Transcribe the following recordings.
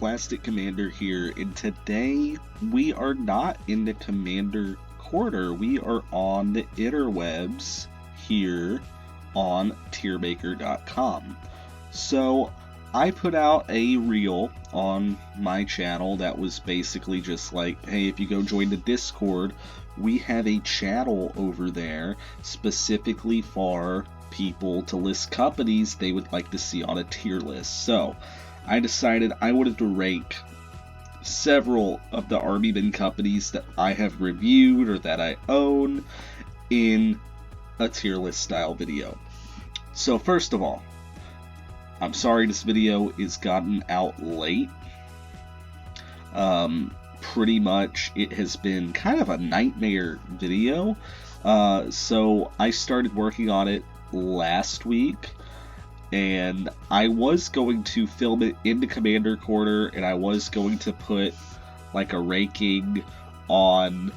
Plastic Commander here, and today we are not in the Commander Quarter. We are on the interwebs here on tiermaker.com. So I put out a reel on my channel that was basically just like, hey, if you go join the Discord, we have a channel over there specifically for people to list companies they would like to see on a tier list. So I decided I wanted to rank several of the Army bin companies that I have reviewed or that I own in a tier list style video. So first of all, I'm sorry this video is gotten out late. Pretty much it has been kind of a nightmare video. So I started working on it last week, and I was going to film it in the Commander Quarter, and I was going to put like a ranking on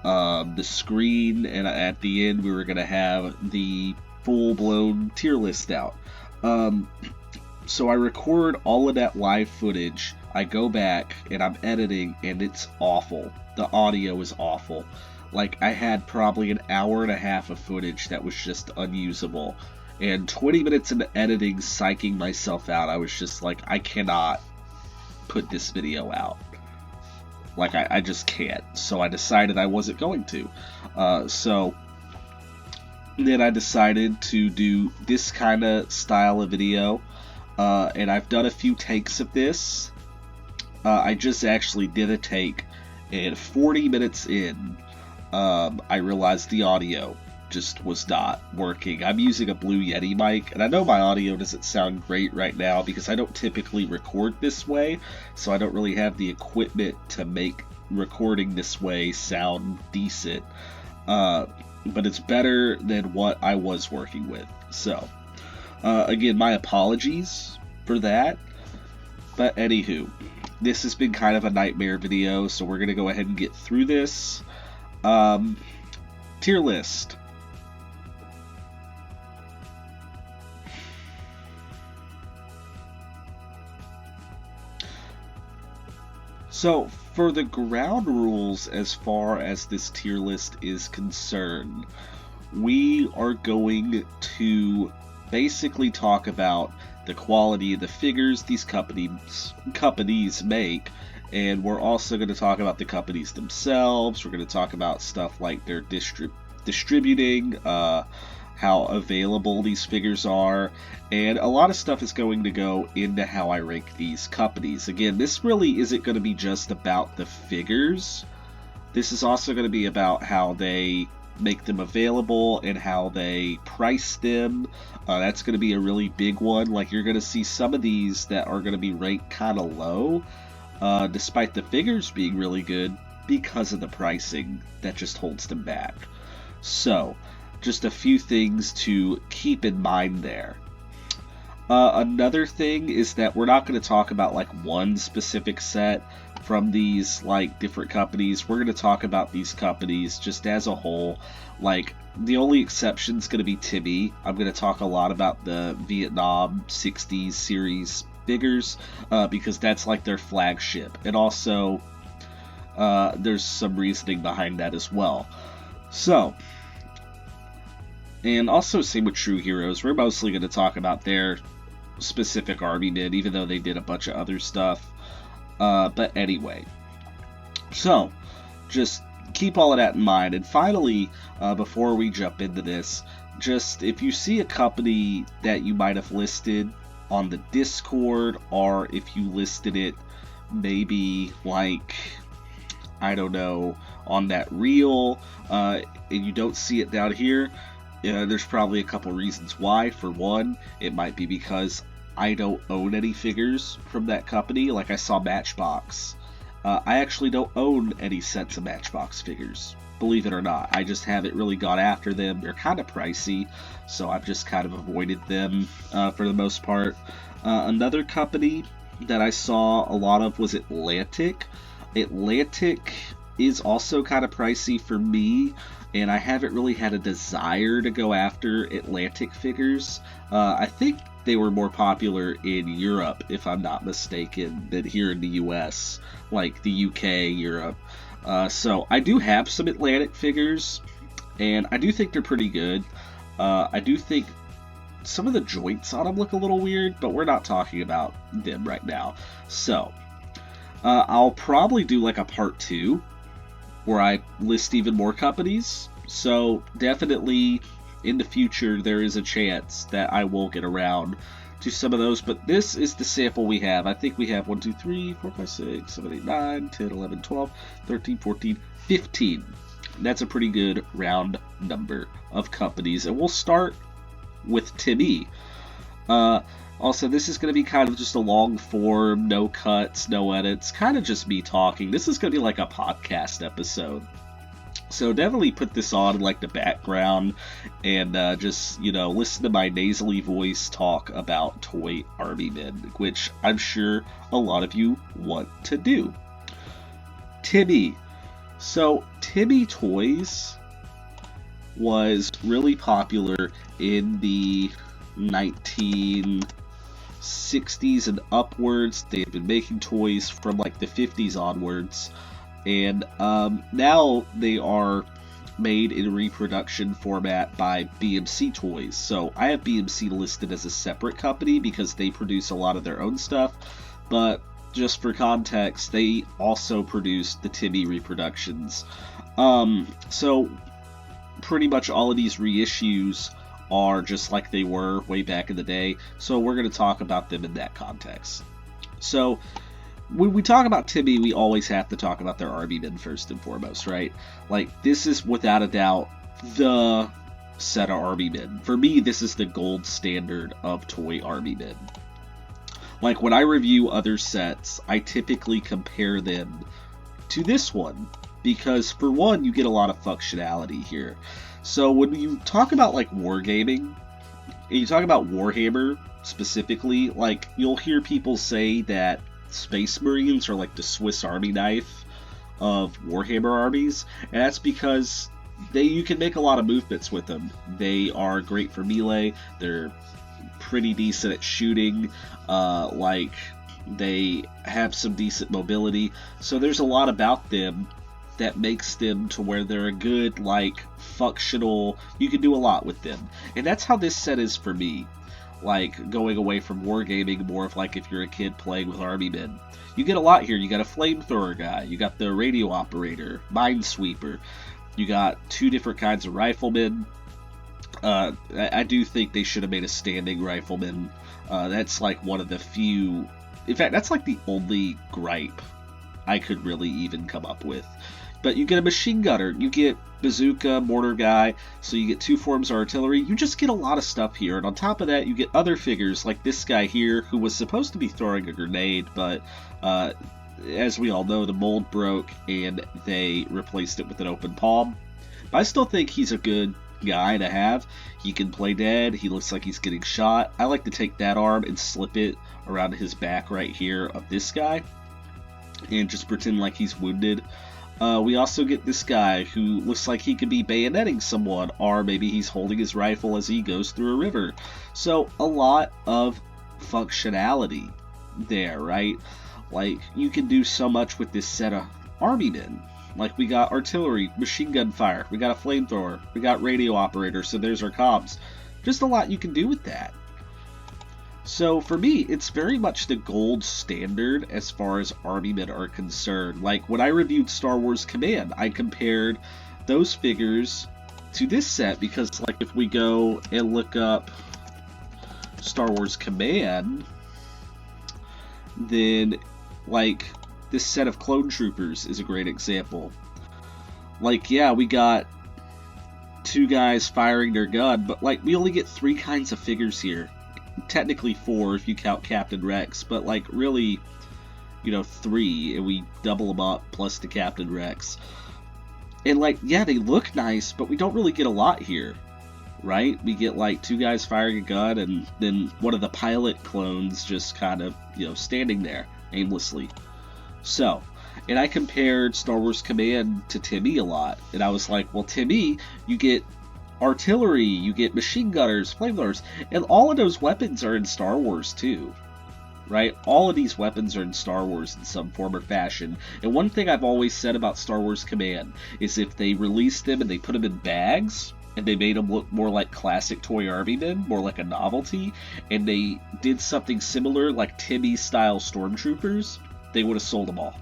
the screen, and at the end we were going to have the full-blown tier list out. So I record all of that live footage, I go back and I'm editing, and it's awful. The audio is awful. Like, I had probably an hour and a half of footage that was just unusable, and 20 minutes into editing, psyching myself out. I was just like, I cannot put this video out. Like, I just can't. So I decided I wasn't going to. So then I decided to do this kind of style of video, and I've done a few takes of this. I just actually did a take, and 40 minutes in, I realized the audio just was not working. I'm using a Blue Yeti mic, and I know my audio doesn't sound great right now because I don't typically record this way, so I don't really have the equipment to make recording this way sound decent. But it's better than what I was working with. So, again, my apologies for that. But anywho, this has been kind of a nightmare video, so we're going to go ahead and get through this. Tier list. So, for the ground rules as far as this tier list is concerned, we are going to basically talk about the quality of the figures these companies make, and we're also going to talk about the companies themselves. We're going to talk about stuff like their distributing, how available these figures are, and a lot of stuff is going to go into how I rank these companies. Again, this really isn't going to be just about the figures. This is also going to be about how they make them available and how they price them. That's going to be a really big one. Like, you're going to see some of these that are going to be ranked kind of low, despite the figures being really good, because of the pricing that just holds them back. So, just a few things to keep in mind there. Another thing is that we're not going to talk about like one specific set from these like different companies. We're going to talk about these companies just as a whole. Like, the only exception is going to be Timmee. I'm going to talk a lot about the Vietnam 60s series figures because that's like their flagship, and also there's some reasoning behind that as well. So, and also same with True Heroes. We're mostly going to talk about their specific Army bin, even though they did a bunch of other stuff. But anyway, so just keep all of that in mind. And finally, before we jump into this, just if you see a company that you might have listed on the Discord, or if you listed it maybe like, I don't know, on that reel, and you don't see it down here, there's probably a couple reasons why. For one, it might be because I don't own any figures from that company. Like, I saw Matchbox. I actually don't own any sets of Matchbox figures, believe it or not. I just haven't really gone after them. They're kind of pricey, so I've just kind of avoided them for the most part. Another company that I saw a lot of was Atlantic. Atlantic is also kind of pricey for me, and I haven't really had a desire to go after Atlantic figures. I think they were more popular in Europe, if I'm not mistaken, than here in the US, like the UK, Europe. So I do have some Atlantic figures, and I do think they're pretty good. I do think some of the joints on them look a little weird, but we're not talking about them right now. So I'll probably do like a part 2 where I list even more companies. So definitely in the future there is a chance that I will get around to some of those, but this is the sample we have. I think we have 1, 2, 3, 4, 5, 6, 7, 8, 9, 10, 11, 12, 13, 14, 15. That's a pretty good round number of companies, and we'll start with Timmee. Also, this is going to be kind of just a long form, no cuts, no edits, kind of just me talking. This is going to be like a podcast episode. So definitely put this on in like the background and just, listen to my nasally voice talk about toy army men, which I'm sure a lot of you want to do. Timmee. So Timmee Toys was really popular in the 1960s and upwards. They've been making toys from like the 50s onwards. And now they are made in reproduction format by BMC Toys. So I have BMC listed as a separate company because they produce a lot of their own stuff. But just for context, they also produce the Timmee reproductions. So pretty much all of these reissues are just like they were way back in the day. So we're going to talk about them in that context. So when we talk about Timmee, we always have to talk about their army men first and foremost, right? Like, this is without a doubt the set of army men. For me, this is the gold standard of toy army men. Like, when I review other sets, I typically compare them to this one, because for one, you get a lot of functionality here. So when you talk about like wargaming, and you talk about Warhammer specifically, like, you'll hear people say that Space Marines are like the Swiss Army knife of Warhammer armies, and that's because you can make a lot of movements with them. They are great for melee, they're pretty decent at shooting, like, they have some decent mobility, so there's a lot about them that makes them to where they're a good, like, functional, you can do a lot with them. And that's how this set is for me. Like, going away from wargaming, more of like if you're a kid playing with army men. You get a lot here. You got a flamethrower guy, you got the radio operator, minesweeper, you got 2 different kinds of riflemen. I do think they should have made a standing rifleman. That's like one of the few, in fact, that's like the only gripe I could really even come up with. But you get a machine gunner, you get bazooka, mortar guy, so you get 2 forms of artillery. You just get a lot of stuff here, and on top of that, you get other figures like this guy here, who was supposed to be throwing a grenade, but as we all know, the mold broke, and they replaced it with an open palm. But I still think he's a good guy to have. He can play dead, he looks like he's getting shot. I like to take that arm and slip it around his back right here of this guy, and just pretend like he's wounded. We also get this guy who looks like he could be bayoneting someone, or maybe he's holding his rifle as he goes through a river. So a lot of functionality there, right? Like, you can do so much with this set of army men. Like, we got artillery, machine gun fire, we got a flamethrower, we got radio operator, so there's our comms. Just a lot you can do with that. So for me, it's very much the gold standard as far as army men are concerned. Like, when I reviewed Star Wars Command, I compared those figures to this set, because like if we go and look up Star Wars Command, then like this set of clone troopers is a great example. Like, yeah, we got 2 guys firing their gun, but like we only get 3 kinds of figures here. Technically 4 if you count Captain Rex, but like really, 3, and we double them up plus the Captain Rex. And like, yeah, they look nice, but we don't really get a lot here, right? We get like 2 guys firing a gun, and then one of the pilot clones just kind of, standing there aimlessly. So, and I compared Star Wars Command to Timmee a lot, and I was like, well, Timmee, you get artillery, you get machine gunners, flamethrowers, and all of those weapons are in Star Wars too. Right? All of these weapons are in Star Wars in some form or fashion. And one thing I've always said about Star Wars Command is if they released them and they put them in bags, and they made them look more like classic toy Army men, more like a novelty, and they did something similar like Timmee-style Stormtroopers, they would have sold them all.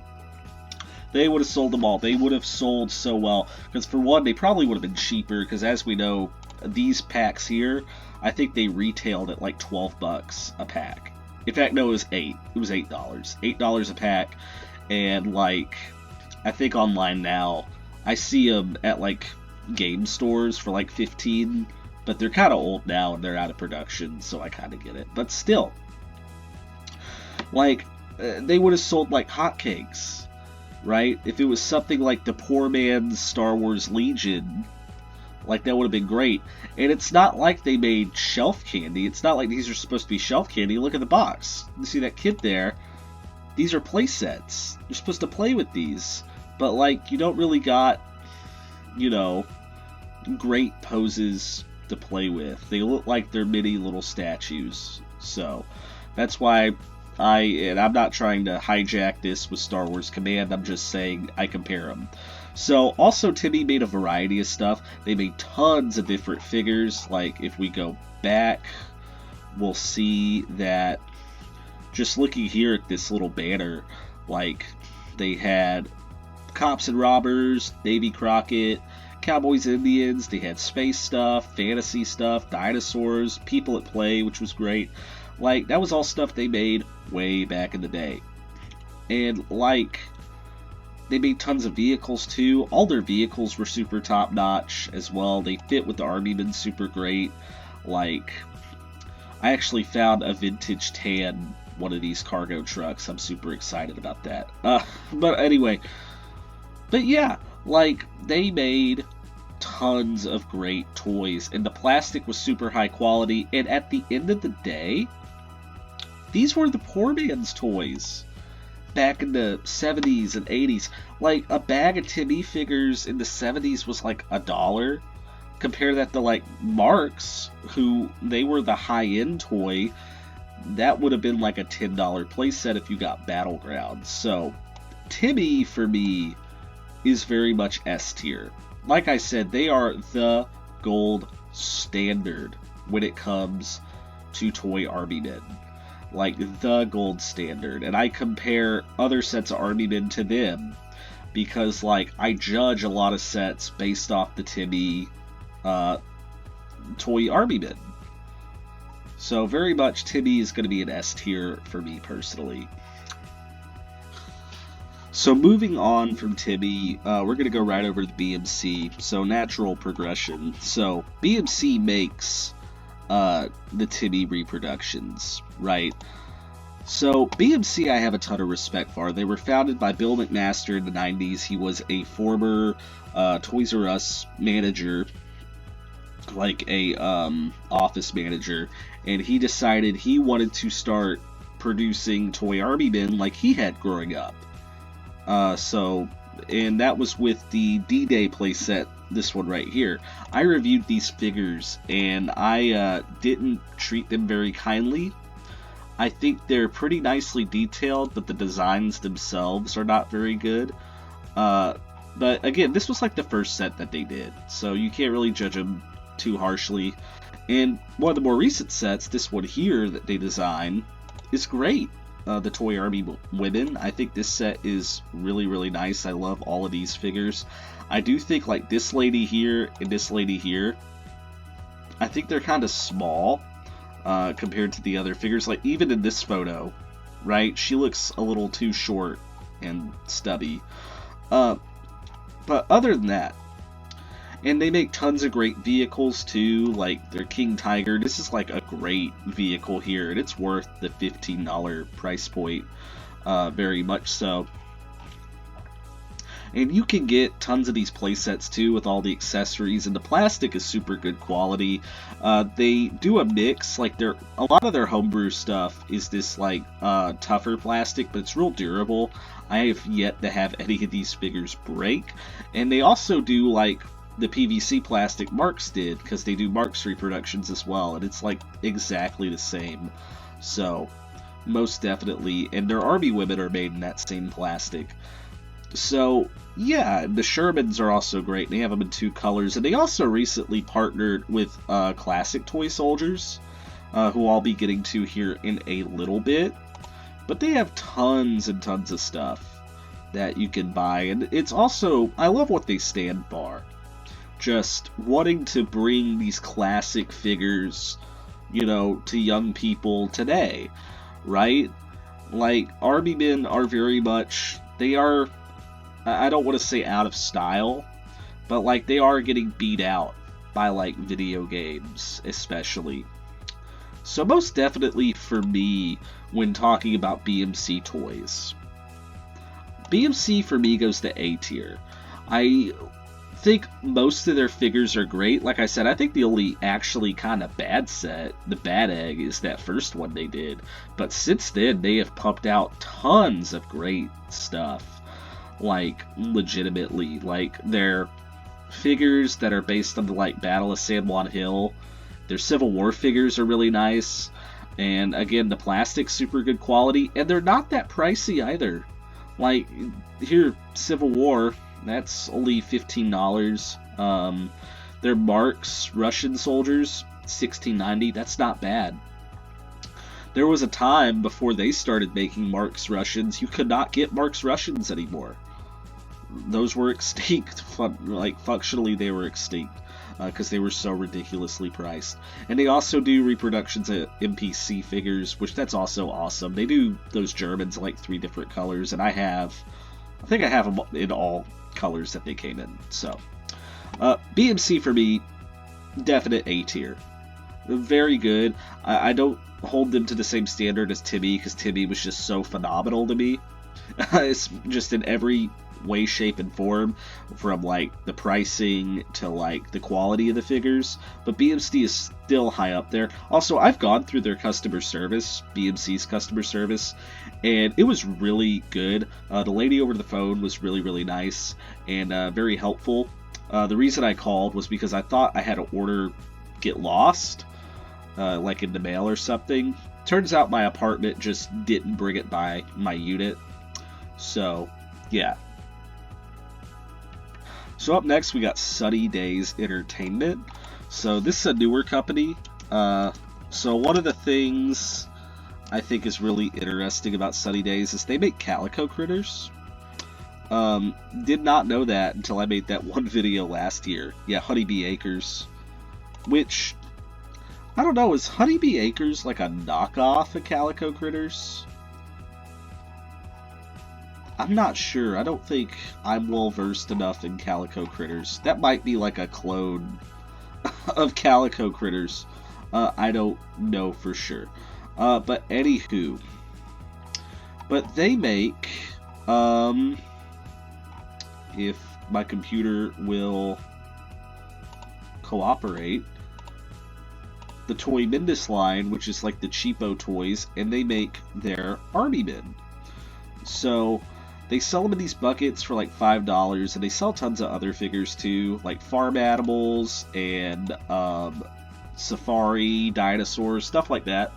They would have sold them all. They would have sold so well. Because for one, they probably would have been cheaper, because as we know, these packs here, I think they retailed at like $12 a pack. In fact, no, it was $8. It was $8. $8 a pack, and like, I think online now, I see them at like game stores for like $15, but they're kind of old now and they're out of production, so I kind of get it. But still, like, they would have sold like hotcakes, right? If it was something like the poor man's Star Wars Legion, like, that would have been great. And it's not like they made shelf candy. It's not like these are supposed to be shelf candy. Look at the box. You see that kid there? These are play sets. You're supposed to play with these. But, like, you don't really got, you know, great poses to play with. They look like they're mini little statues. So, that's why and I'm not trying to hijack this with Star Wars Command. I'm just saying I compare them. So, also, Timmee made a variety of stuff. They made tons of different figures. Like, if we go back, we'll see that, just looking here at this little banner, like, they had Cops and Robbers, Davy Crockett, Cowboys and Indians, they had space stuff, fantasy stuff, dinosaurs, people at play, which was great. Like, that was all stuff they made way back in the day. And, like, they made tons of vehicles too. All their vehicles were super top notch as well. They fit with the Army men super great. Like, I actually found a vintage tan one of these cargo trucks. I'm super excited about that. But anyway, but yeah, like, they made tons of great toys, and the plastic was super high quality. And at the end of the day, these were the poor man's toys back in the 70s and 80s. Like, a bag of Timmee figures in the 70s was like $1. Compare that to, like, Marx, who, they were the high-end toy. That would have been like a $10 playset if you got Battlegrounds. So, Timmee, for me, is very much S tier. Like I said, they are the gold standard when it comes to toy Army men. Like, the gold standard. And I compare other sets of Army men to them because, like, I judge a lot of sets based off the Timmee toy Army men. So very much Timmee is going to be an S tier for me personally. So moving on from Timmee, we're going to go right over to the BMC. So natural progression. So BMC makes the Timmee reproductions, right? So BMC I have a ton of respect for. They were founded by Bill McMaster in the 90s. He was a former Toys R Us manager, like a office manager, and he decided he wanted to start producing toy Army men like he had growing up. And that was with the D-Day playset, this one right here. I reviewed these figures, and I didn't treat them very kindly. I think they're pretty nicely detailed, but the designs themselves are not very good. But again, this was like the first set that they did, so you can't really judge them too harshly. And one of the more recent sets, this one here that they designed, is great. The Toy Army Women. I think this set is really, really nice. I love all of these figures. I do think, like, this lady here and this lady here, I think they're kind of small compared to the other figures. Like, even in this photo, right, she looks a little too short and stubby. But other than that, and they make tons of great vehicles too, like their King Tiger. This is like a great vehicle here, and it's worth the $15 price point, very much so. And you can get tons of these playsets too with all the accessories, and the plastic is super good quality. They do a mix, like a lot of their homebrew stuff is this like tougher plastic, but it's real durable. I have yet to have any of these figures break. And they also do like the PVC plastic Marx did, because they do Marx reproductions as well, and it's like exactly the same. So, most definitely, and their Army women are made in that same plastic. So, yeah, the Shermans are also great. They have them in 2 colors, and they also recently partnered with classic toy soldiers, who I'll be getting to here in a little bit. But they have tons and tons of stuff that you can buy, and it's also, I love what they stand for. Just wanting to bring these classic figures, you know, to young people today, right? Like, Army men are very much, they are, I don't want to say out of style, but like, they are getting beat out by like video games, especially. So most definitely for me, when talking about BMC Toys, BMC for me goes to A tier. I think most of their figures are great. Like I said, I think the only actually kind of bad set, the Bad Egg, is that first one they did. But since then, they have pumped out tons of great stuff. Like, legitimately. Like, their figures that are based on the, like, Battle of San Juan Hill, their Civil War figures are really nice. And, again, the plastic's super good quality. And they're not that pricey either. Like, here, Civil War, that's only $15. Their Marx Russian soldiers, $16.90. That's not bad. There was a time before they started making Marx Russians, you could not get Marx Russians anymore. Those were extinct. Like, functionally, they were extinct because they were so ridiculously priced. And they also do reproductions of MPC figures, which that's also awesome. They do those Germans like 3 different colors, and I think I have them in all colors that they came in. So, BMC for me, definite A tier. Very good. I don't hold them to the same standard as Timmee, because Timmee was just so phenomenal to me. It's just in every way, shape, and form, from like the pricing to like the quality of the figures. But BMC is still high up there. Also, I've gone through their customer service, BMC's customer service, and it was really good. The lady over the phone was really, really nice and very helpful. The reason I called was because I thought I had an order get lost, like in the mail or something. Turns out my apartment just didn't bring it by my unit. So, yeah. So up next, we got Sunny Days Entertainment. So this is a newer company. So one of the things I think is really interesting about Sunny Days is they make calico critters. Did not know that until I made that one video last year. Yeah, Honeybee Acres. Which, I don't know, is Honeybee Acres like a knockoff of Calico Critters? I'm not sure. I don't think I'm well versed enough in Calico Critters. That might be like a clone of Calico Critters. I don't know for sure. But anywho. But they make, if my computer will cooperate, the Toy Mindus line, which is like the cheapo toys, and they make their Army men. So they sell them in these buckets for like $5, and they sell tons of other figures too, like farm animals and safari dinosaurs, stuff like that.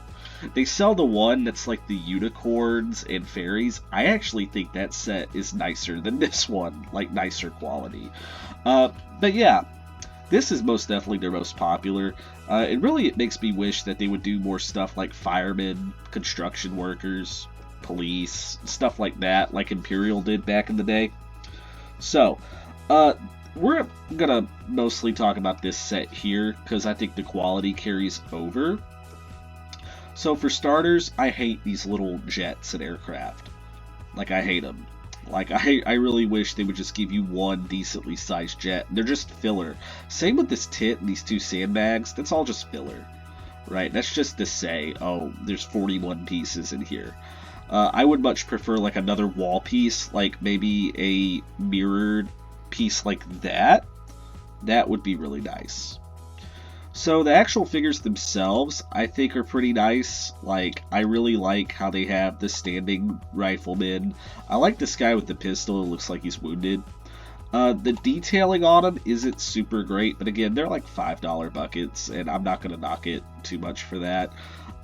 They sell the one that's like the unicorns and fairies. I actually think that set is nicer than this one, like nicer quality. But yeah, this is most definitely their most popular. And really it makes me wish that they would do more stuff like firemen, construction workers, police, stuff like that, like Imperial did back in the day. So, we're gonna mostly talk about this set here, because I think the quality carries over. So for starters, I hate these little jets and aircraft. Like, I hate them. Like, I really wish they would just give you one decently sized jet. They're just filler. Same with this tit and these 2 sandbags. That's all just filler. Right? That's just to say, oh, there's 41 pieces in here. I would much prefer like another wall piece, like maybe a mirrored piece like that. That would be really nice. So the actual figures themselves, I think, are pretty nice. Like, I really like how they have the standing rifleman. I like this guy with the pistol. It looks like he's wounded. The detailing on them isn't super great, but again, they're like $5 buckets, and I'm not going to knock it too much for that.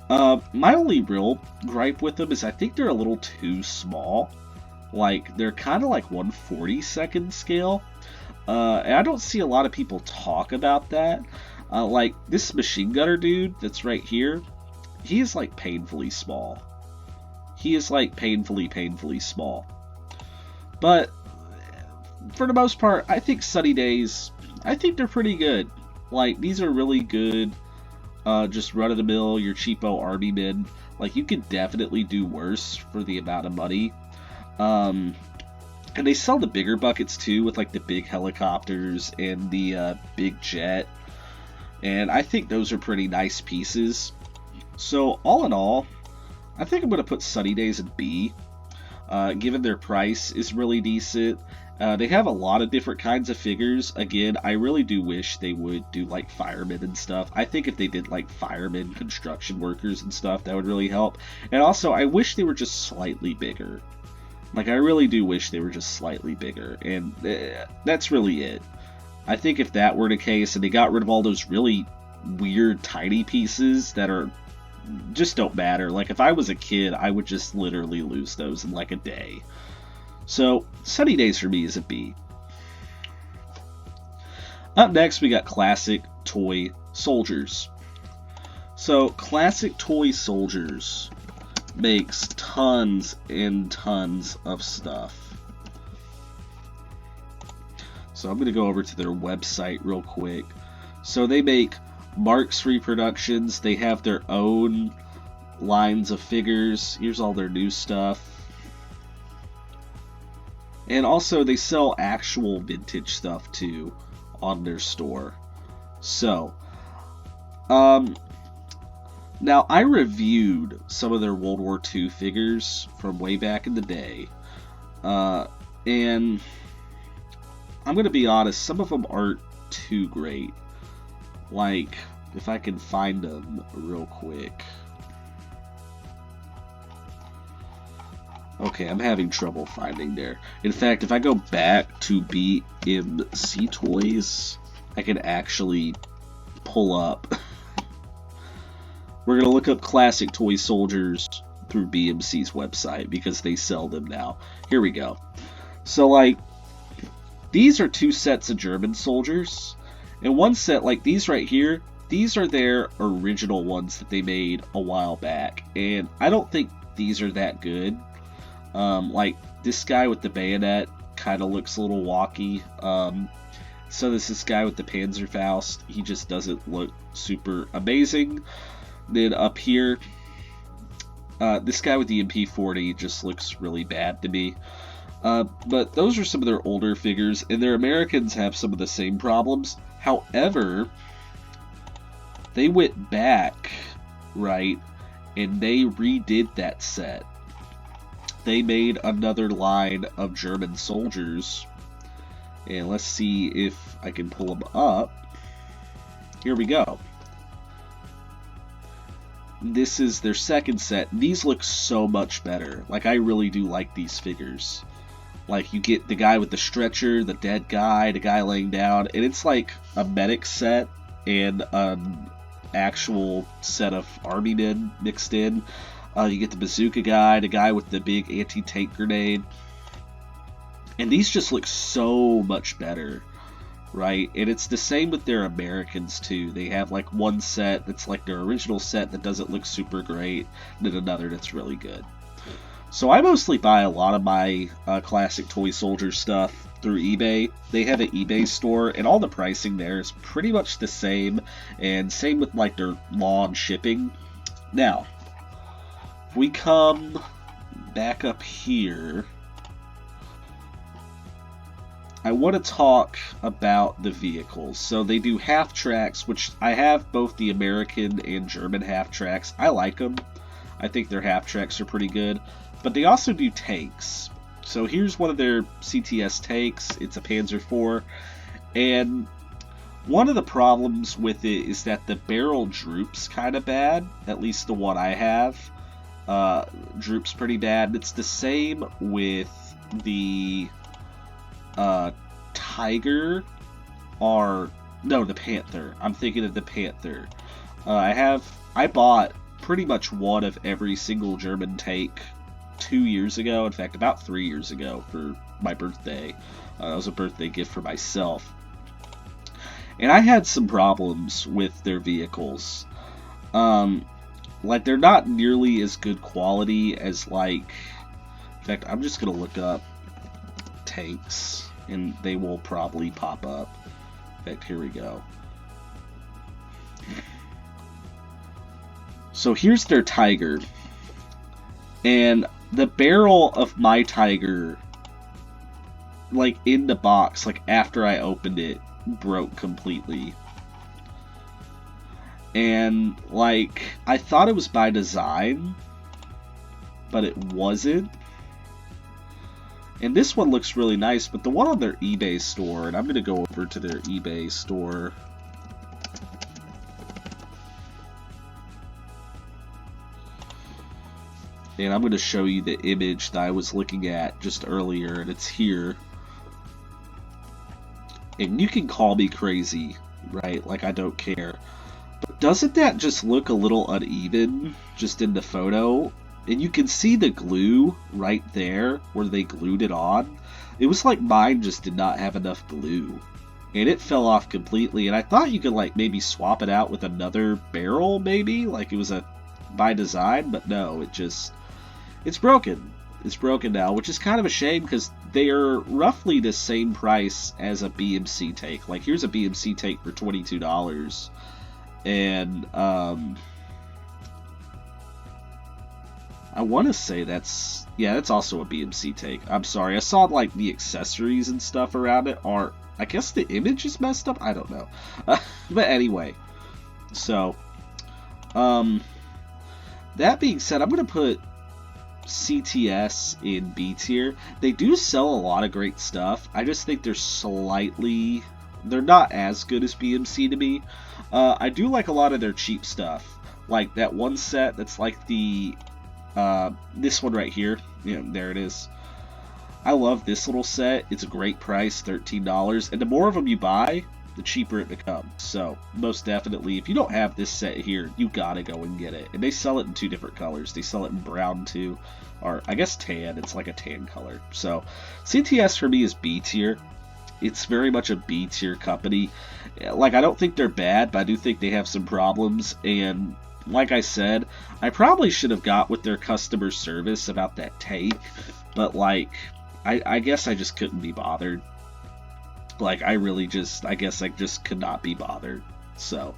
My only real gripe with them is I think they're a little too small. Like, they're kind of like 1/42nd scale. And I don't see a lot of people talk about that. Like, this machine gunner dude that's right here, he is like painfully small. He is like painfully small. But for the most part, I think Sunny Days, I think they're pretty good. Like, these are really good, just run-of-the-mill, your cheapo army men. Like, you could definitely do worse for the amount of money. And they sell the bigger buckets too, with like the big helicopters and the big jet. And I think those are pretty nice pieces. So all in all, I think I'm going to put Sunny Days in B. Given their price is really decent. They have a lot of different kinds of figures. Again, I really do wish they would do like firemen and stuff. I think if they did like firemen, construction workers and stuff, that would really help. And also, I wish they were just slightly bigger. Like, I really do wish they were just slightly bigger. And that's really it. I think if that were the case, and they got rid of all those really weird tiny pieces that are just don't matter. Like, if I was a kid, I would just literally lose those in like a day. So, Sunny Days for me is a B. Up next, we got Classic Toy Soldiers. So, Classic Toy Soldiers makes tons and tons of stuff. So, I'm going to go over to their website real quick. So, they make Marx reproductions. They have their own lines of figures. Here's all their new stuff. And also, they sell actual vintage stuff, too, on their store. So, now, I reviewed some of their World War II figures from way back in the day. And I'm going to be honest, some of them aren't too great. Like, if I can find them real quick. Okay, I'm having trouble finding there. In fact, if I go back to BMC Toys, I can actually pull up. We're going to look up Classic Toy Soldiers through BMC's website because they sell them now. Here we go. So, like, these are two sets of German soldiers. And one set, like these right here, these are their original ones that they made a while back. And I don't think these are that good. Like, this guy with the bayonet kind of looks a little walky. So does this guy with the Panzerfaust. He just doesn't look super amazing. Then up here, this guy with the MP40 just looks really bad to me. But those are some of their older figures, and their Americans have some of the same problems. However, they went back, right, and they redid that set. They made another line of German soldiers, and let's see if I can pull them up. Here we go. This is their second set. These look so much better. Like, I really do like these figures. Like, you get the guy with the stretcher, the dead guy, the guy laying down, and it's like a medic set and an actual set of army men mixed in. You get the bazooka guy, the guy with the big anti-tank grenade. And these just look so much better, right? And it's the same with their Americans, too. They have, like, one set that's like their original set that doesn't look super great, and then another that's really good. So I mostly buy a lot of my Classic Toy Soldier stuff through eBay. They have an eBay store, and all the pricing there is pretty much the same, and same with, like, their lawn shipping. Now, if we come back up here, I want to talk about the vehicles. So they do half tracks, which I have both the American and German half tracks. I like them. I think their half tracks are pretty good. But they also do tanks. So here's one of their CTS tanks. It's a Panzer IV. And one of the problems with it is that the barrel droops kind of bad. At least the one I have droops pretty bad. It's the same with the Tiger are... No, the Panther. I'm thinking of the Panther. I bought pretty much one of every single German tank 2 years ago. In fact, about 3 years ago for my birthday. That was a birthday gift for myself. And I had some problems with their vehicles. Like, they're not nearly as good quality as, like... In fact, I'm just going to look up tanks, and they will probably pop up. In fact, here we go. So here's their Tiger. And the barrel of my Tiger, like, in the box, like, after I opened it, broke completely. And, like, I thought it was by design, but it wasn't. And this one looks really nice, but the one on their eBay store, and I'm going to go over to their eBay store. And I'm going to show you the image that I was looking at just earlier, and it's here. And you can call me crazy, right? Like, I don't care. But doesn't that just look a little uneven, just in the photo? And you can see the glue right there, where they glued it on. It was like mine just did not have enough glue. And it fell off completely, and I thought you could, like, maybe swap it out with another barrel, maybe? Like, it was a by design, but no, it's broken. It's broken now, which is kind of a shame, because they are roughly the same price as a BMC tank. Like, here's a BMC tank for $22, and I want to say that's also a BMC tank. I'm sorry, I saw, like, the accessories and stuff around it are, I guess the image is messed up, I don't know. But anyway, so, that being said, I'm going to put CTS in B tier. They do sell a lot of great stuff. I just think they're not as good as BMC to me. I do like a lot of their cheap stuff. Like that one set that's like the, this one right here. Yeah, there it is. I love this little set. It's a great price, $13. And the more of them you buy, the cheaper it becomes. So, most definitely, if you don't have this set here, you gotta go and get it. And they sell it in 2 different colors. They sell it in brown too, or I guess tan. It's like a tan color. So, CTS for me is B tier. It's very much a B tier company. Like, I don't think they're bad, but I do think they have some problems. And like I said, I probably should have got with their customer service about that tank. But, like, I guess I just couldn't be bothered. Like, I guess I just could not be bothered. So,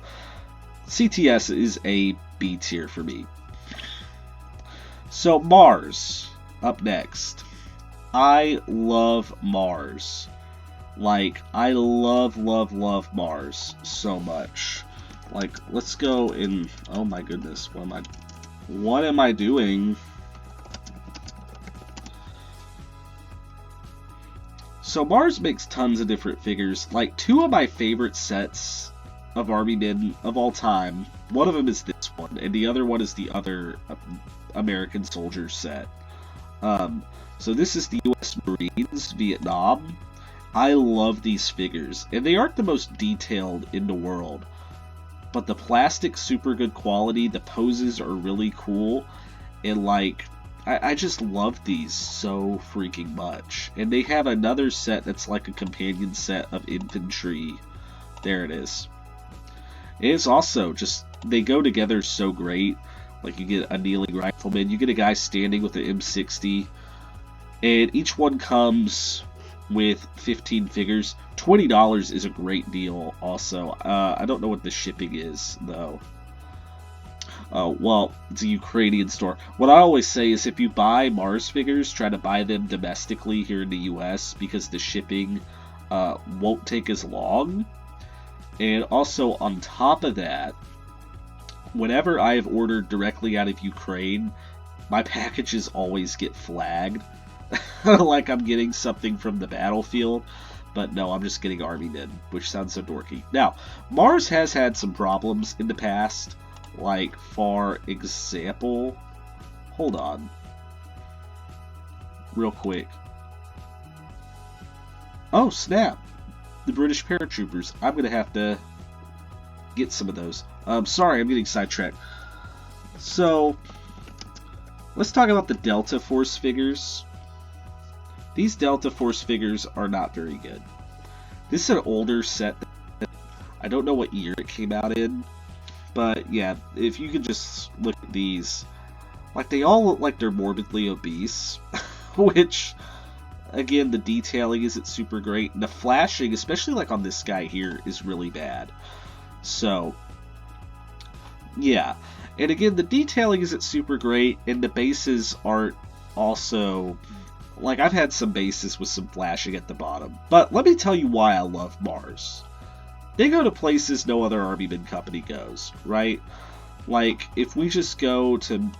CTS is a B tier for me. So, Mars, up next. I love Mars. Like, I love Mars so much. Like, let's go in... Oh my goodness, what am I doing? So Mars makes tons of different figures. Like, 2 of my favorite sets of Army men of all time. One of them is this one, and the other one is the other American soldier set. So this is the U.S. Marines, Vietnam. I love these figures, and they aren't the most detailed in the world. But the plastic's super good quality, the poses are really cool, and like... I just love these so freaking much. And they have another set that's like a companion set of infantry. There it is. It's also just, they go together so great. Like, you get a kneeling rifleman, you get a guy standing with an M60, and each one comes with 15 figures. $20 is a great deal also. I don't know what the shipping is, though. Well, it's a Ukrainian store. What I always say is if you buy Mars figures, try to buy them domestically here in the US, because the shipping won't take as long. And also, on top of that, whenever I have ordered directly out of Ukraine, my packages always get flagged. Like I'm getting something from the battlefield. But no, I'm just getting Army men, which sounds so dorky. Now, Mars has had some problems in the past. Like, for example, hold on, real quick. Oh, snap. the British paratroopers. I'm going to have to get some of those. Sorry, I'm getting sidetracked. So, let's talk about the Delta Force figures. These Delta Force figures are not very good. This is an older set. I don't know what year it came out in, but yeah, if you could just look at these, like, they all look like they're morbidly obese, which, again, the detailing isn't super great, and the flashing, especially like on this guy here, is really bad. So, yeah, and again, the detailing isn't super great, and the bases aren't also, like, I've had some bases with some flashing at the bottom, but let me tell you why I love Mars. They go to places no other Armyman company goes, right? Like, if we just go to,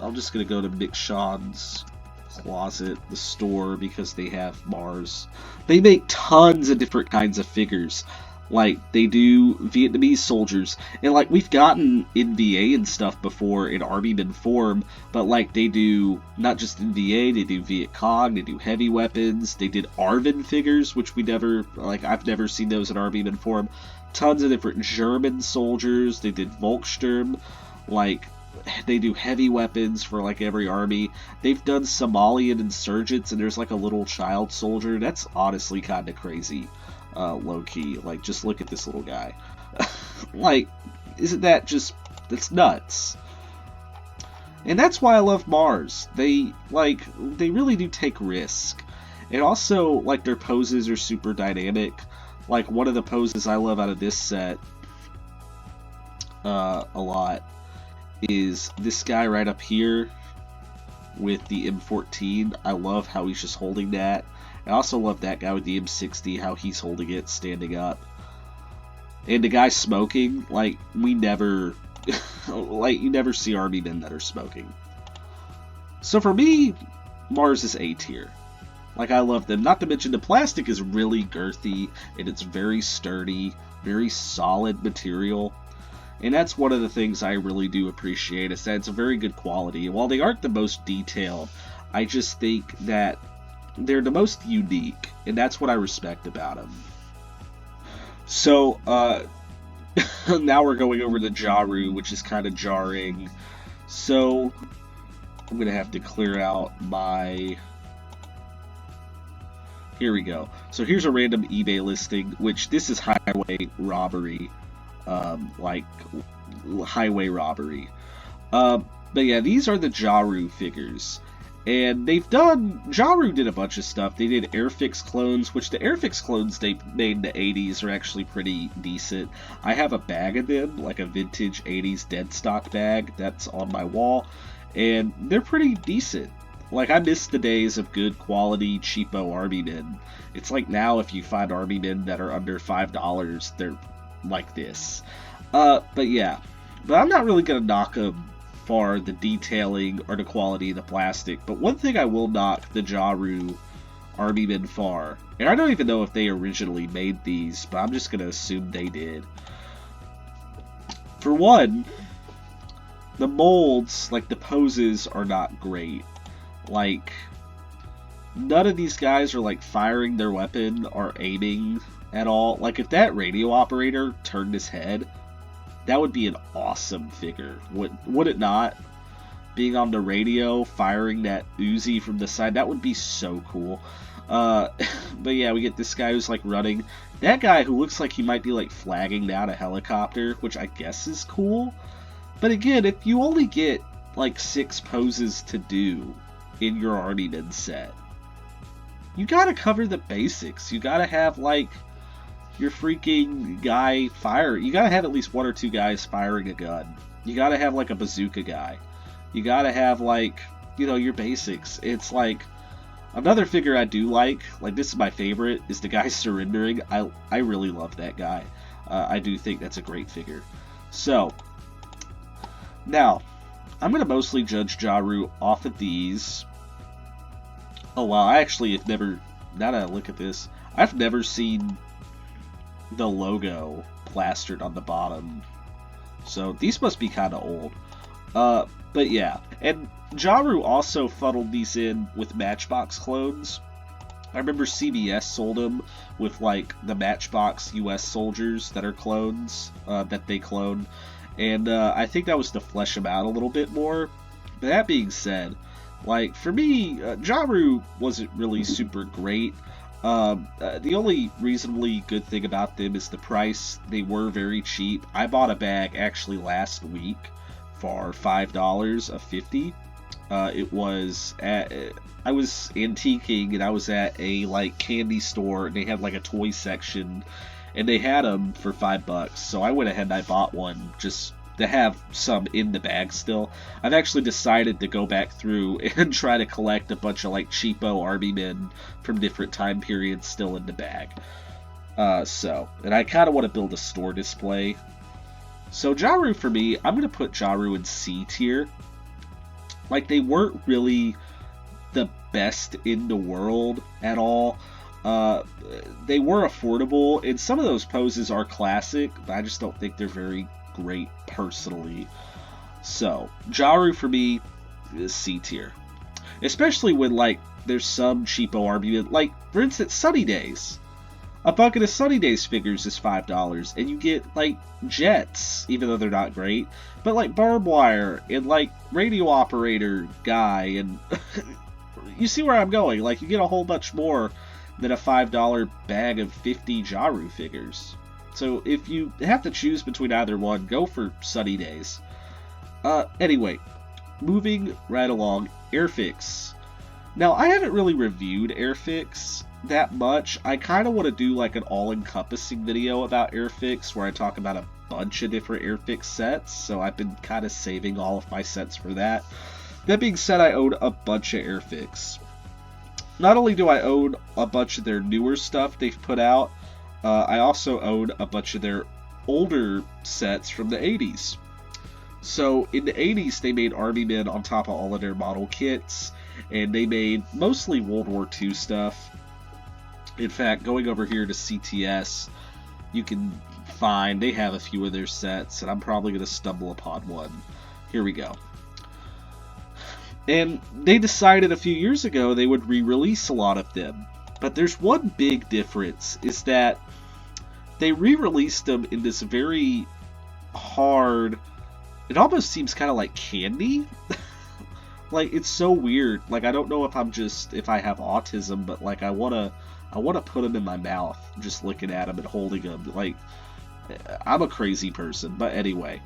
I'm just going to go to McSean's Closet, the store, because they have Mars. They make tons of different kinds of figures. Like, they do Vietnamese soldiers, and like, we've gotten NVA and stuff before in Armyman form, but like, they do not just NVA, they do Viet Cong, they do heavy weapons, they did Arvin figures, which we never, like, I've never seen those in Armyman form. Tons of different German soldiers, they did Volkssturm, like, they do heavy weapons for like every army. They've done Somalian insurgents, and there's like a little child soldier. That's honestly kind of crazy. Low-key, like, just look at this little guy. Like, isn't that just, that's nuts. And that's why I love Mars. They really do take risk. And also, like, their poses are super dynamic. Like, one of the poses I love out of this set a lot is this guy right up here with the M14. I love how he's just holding that. I also love that guy with the M60, how he's holding it, standing up. And the guy smoking, like, we never, like, you never see Armymen that are smoking. So for me, Mars is A tier. Like, I love them. Not to mention, the plastic is really girthy, and it's very sturdy, very solid material. And that's one of the things I really do appreciate, is that it's a very good quality. And while they aren't the most detailed, I just think that they're the most unique, and that's what I respect about them. So, now we're going over the Jaru, which is kind of jarring. So, I'm going to have to clear out my... Here we go. So here's a random eBay listing, which this is highway robbery. Like, highway robbery. But yeah, these are the Jaru figures. And they've done, Jaru did a bunch of stuff. They did Airfix clones, which the Airfix clones they made in the 80s are actually pretty decent. I have a bag of them, like a vintage 80s dead stock bag that's on my wall, and they're pretty decent. Like, I miss the days of good quality, cheapo Armymen. It's like now if you find Armymen that are under $5, they're like this. But yeah. But I'm not really going to knock them for the detailing or the quality of the plastic. But one thing I will knock the Jaru Armymen for, and I don't even know if they originally made these, but I'm just going to assume they did. For one, the molds, like the poses, are not great. Like, none of these guys are like firing their weapon or aiming at all. Like, if that radio operator turned his head, that would be an awesome figure. Would it not? Being on the radio, firing that Uzi from the side, that would be so cool. But yeah, we get this guy who's like running. That guy who looks like he might be like flagging down a helicopter, which I guess is cool. But again, if you only get like 6 poses to do in your Armyman set, you gotta cover the basics. You gotta have like your freaking guy fire. You gotta have at least 1 or 2 guys firing a gun. You gotta have like a bazooka guy. You gotta have like, you know, your basics. It's like, another figure I do like this is my favorite, is the guy surrendering. I really love that guy. I do think that's a great figure. So, now, I'm gonna mostly judge Jaru off of these. Oh wow, I actually have never, now that I look at this, I've never seen the logo plastered on the bottom. So these must be kind of old. But yeah, and Jaru also funneled these in with Matchbox clones. I remember CBS sold them with like the Matchbox US soldiers that are clones, that they clone. And I think that was to flesh them out a little bit more. But that being said, like for me, Jaru wasn't really super great. The only reasonably good thing about them is the price. They were very cheap. I bought a bag actually last week for $5 of 50. It was at I was antiquing and I was at a like candy store and they had like a toy section and they had them for $5. So I went ahead and I bought one just to have some in the bag still. I've actually decided to go back through and try to collect a bunch of like cheapo army men from different time periods still in the bag. And I kind of want to build a store display. So Jaru for me, I'm going to put Jaru in C tier. Like they weren't really the best in the world at all. They were affordable, and some of those poses are classic, but I just don't think they're very great personally. So Jaru for me is C tier, especially when like there's some cheapo argument, like for instance Sunny Days. A bucket of Sunny Days figures is $5, and you get like jets, even though they're not great, but like barbed wire and like radio operator guy, and you see where I'm going. Like you get a whole bunch more than a $5 bag of 50 Jaru figures. So if you have to choose between either one, go for Sunny Days. Anyway, moving right along, Airfix. Now I haven't really reviewed Airfix that much. I kind of want to do like an all-encompassing video about Airfix where I talk about a bunch of different Airfix sets, so I've been kind of saving all of my sets for that. That being said, I own a bunch of Airfix. Not only do I own a bunch of their newer stuff they've put out, I also own a bunch of their older sets from the 80s. So in the 80s, they made Army Men on top of all of their model kits, and they made mostly World War II stuff. In fact, going over here to CTS, you can find they have a few of their sets, and I'm probably going to stumble upon one. Here we go. And they decided a few years ago they would re-release a lot of them. But there's one big difference, is that they re-released them in this very hard, it almost seems kind of like candy. Like, it's so weird. Like, I don't know if if I have autism, but like I want to put them in my mouth, just looking at them and holding them. Like, I'm a crazy person, but anyway.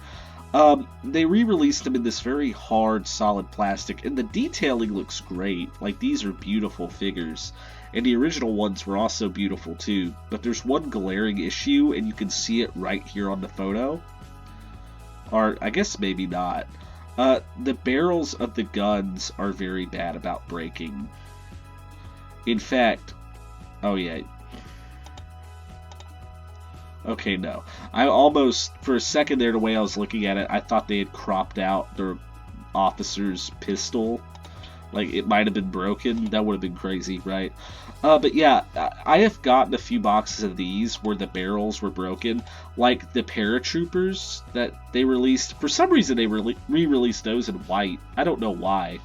They re-released them in this very hard, solid plastic, and the detailing looks great. Like, these are beautiful figures, and the original ones were also beautiful too, but there's one glaring issue, and you can see it right here on the photo. Or, I guess maybe not. The barrels of the guns are very bad about breaking. In fact, oh yeah. Okay, no. I almost, for a second there, the way I was looking at it, I thought they had cropped out their officer's pistol. Like, it might have been broken. That would have been crazy, right? But yeah, I have gotten a few boxes of these where the barrels were broken. Like the paratroopers that they released. For some reason, they re-released those in white. I don't know why.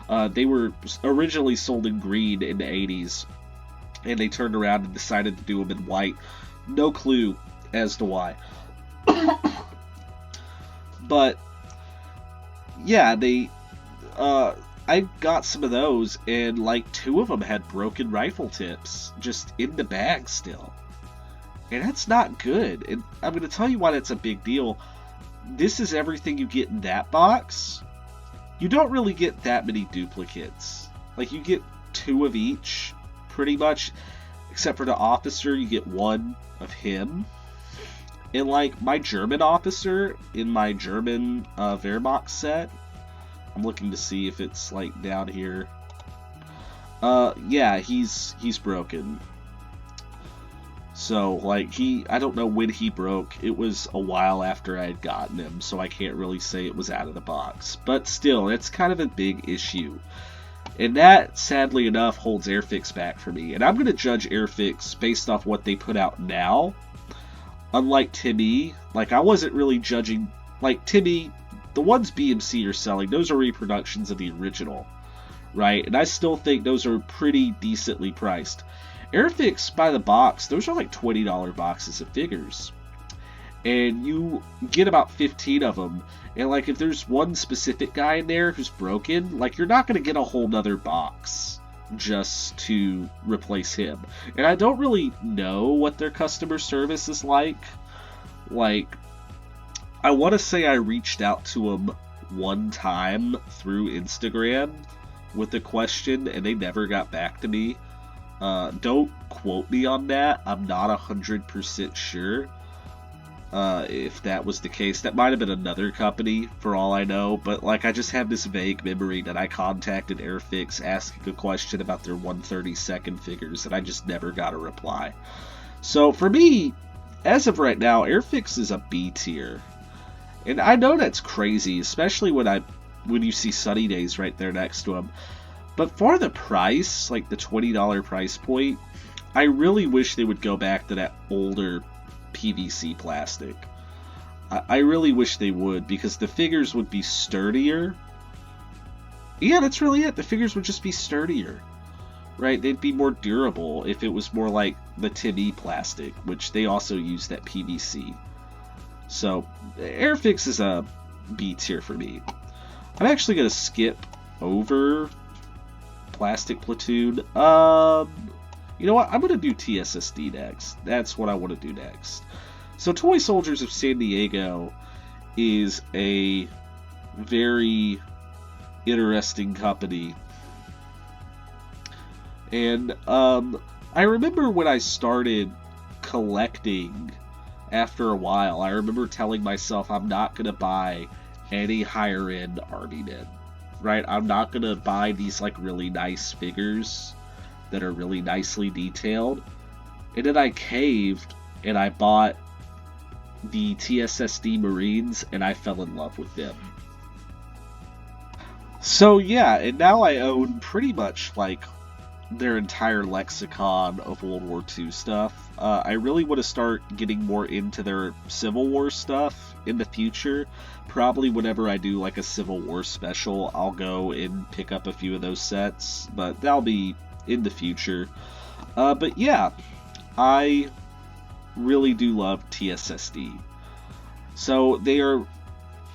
They were originally sold in green in the 80s. And they turned around and decided to do them in white. No clue as to why. But yeah, I got some of those, and like 2 of them had broken rifle tips just in the bag still. And that's not good. And I'm going to tell you why that's a big deal. This is everything you get in that box. You don't really get that many duplicates. Like, you get 2 of each, pretty much. Except for the officer, you get 1 of him. And like my German officer in my German Wehrmacht set, I'm looking to see if it's like down here. Yeah, he's broken. So like I don't know when he broke. It was a while after I had gotten him, so I can't really say it was out of the box. But still, it's kind of a big issue. And that, sadly enough, holds Airfix back for me. And I'm going to judge Airfix based off what they put out now. Unlike Timmee, like, I wasn't really judging, like, Timmee, the ones BMC are selling, those are reproductions of the original, right? And I still think those are pretty decently priced. Airfix by the box, those are like $20 boxes of figures. And you get about 15 of them. And like if there's one specific guy in there who's broken, like you're not going to get a whole nother box just to replace him. And I don't really know what their customer service is like. Like, I want to say I reached out to them one time through Instagram with a question, and they never got back to me. Don't quote me on that. I'm not 100% sure if that was the case. That might have been another company, for all I know. But, like, I just have this vague memory that I contacted Airfix asking a question about their 132nd figures, and I just never got a reply. So, for me, as of right now, Airfix is a B tier. And I know that's crazy, especially when you see Sunny Days right there next to them. But for the price, like the $20 price point, I really wish they would go back to that older PVC plastic. I really wish they would, because the figures would be sturdier. Yeah, that's really it. The figures would just be sturdier. Right? They'd be more durable if it was more like the Timmee plastic, which they also use that PVC. So, Airfix is a B tier for me. I'm actually going to skip over Plastic Platoon. You know what? I'm going to do TSSD next. That's what I want to do next. So, Toy Soldiers of San Diego is a very interesting company. And I remember when I started collecting after a while, I remember telling myself I'm not going to buy any higher end Army men, right? I'm not going to buy these like really nice figures that are really nicely detailed. And then I caved and I bought the TSSD Marines and I fell in love with them. So yeah, and now I own pretty much like their entire lexicon of World War II stuff. I really want to start getting more into their Civil War stuff in the future. Probably whenever I do like a Civil War special, I'll go and pick up a few of those sets, but that'll be in the future. But yeah, I really do love TSSD. So they are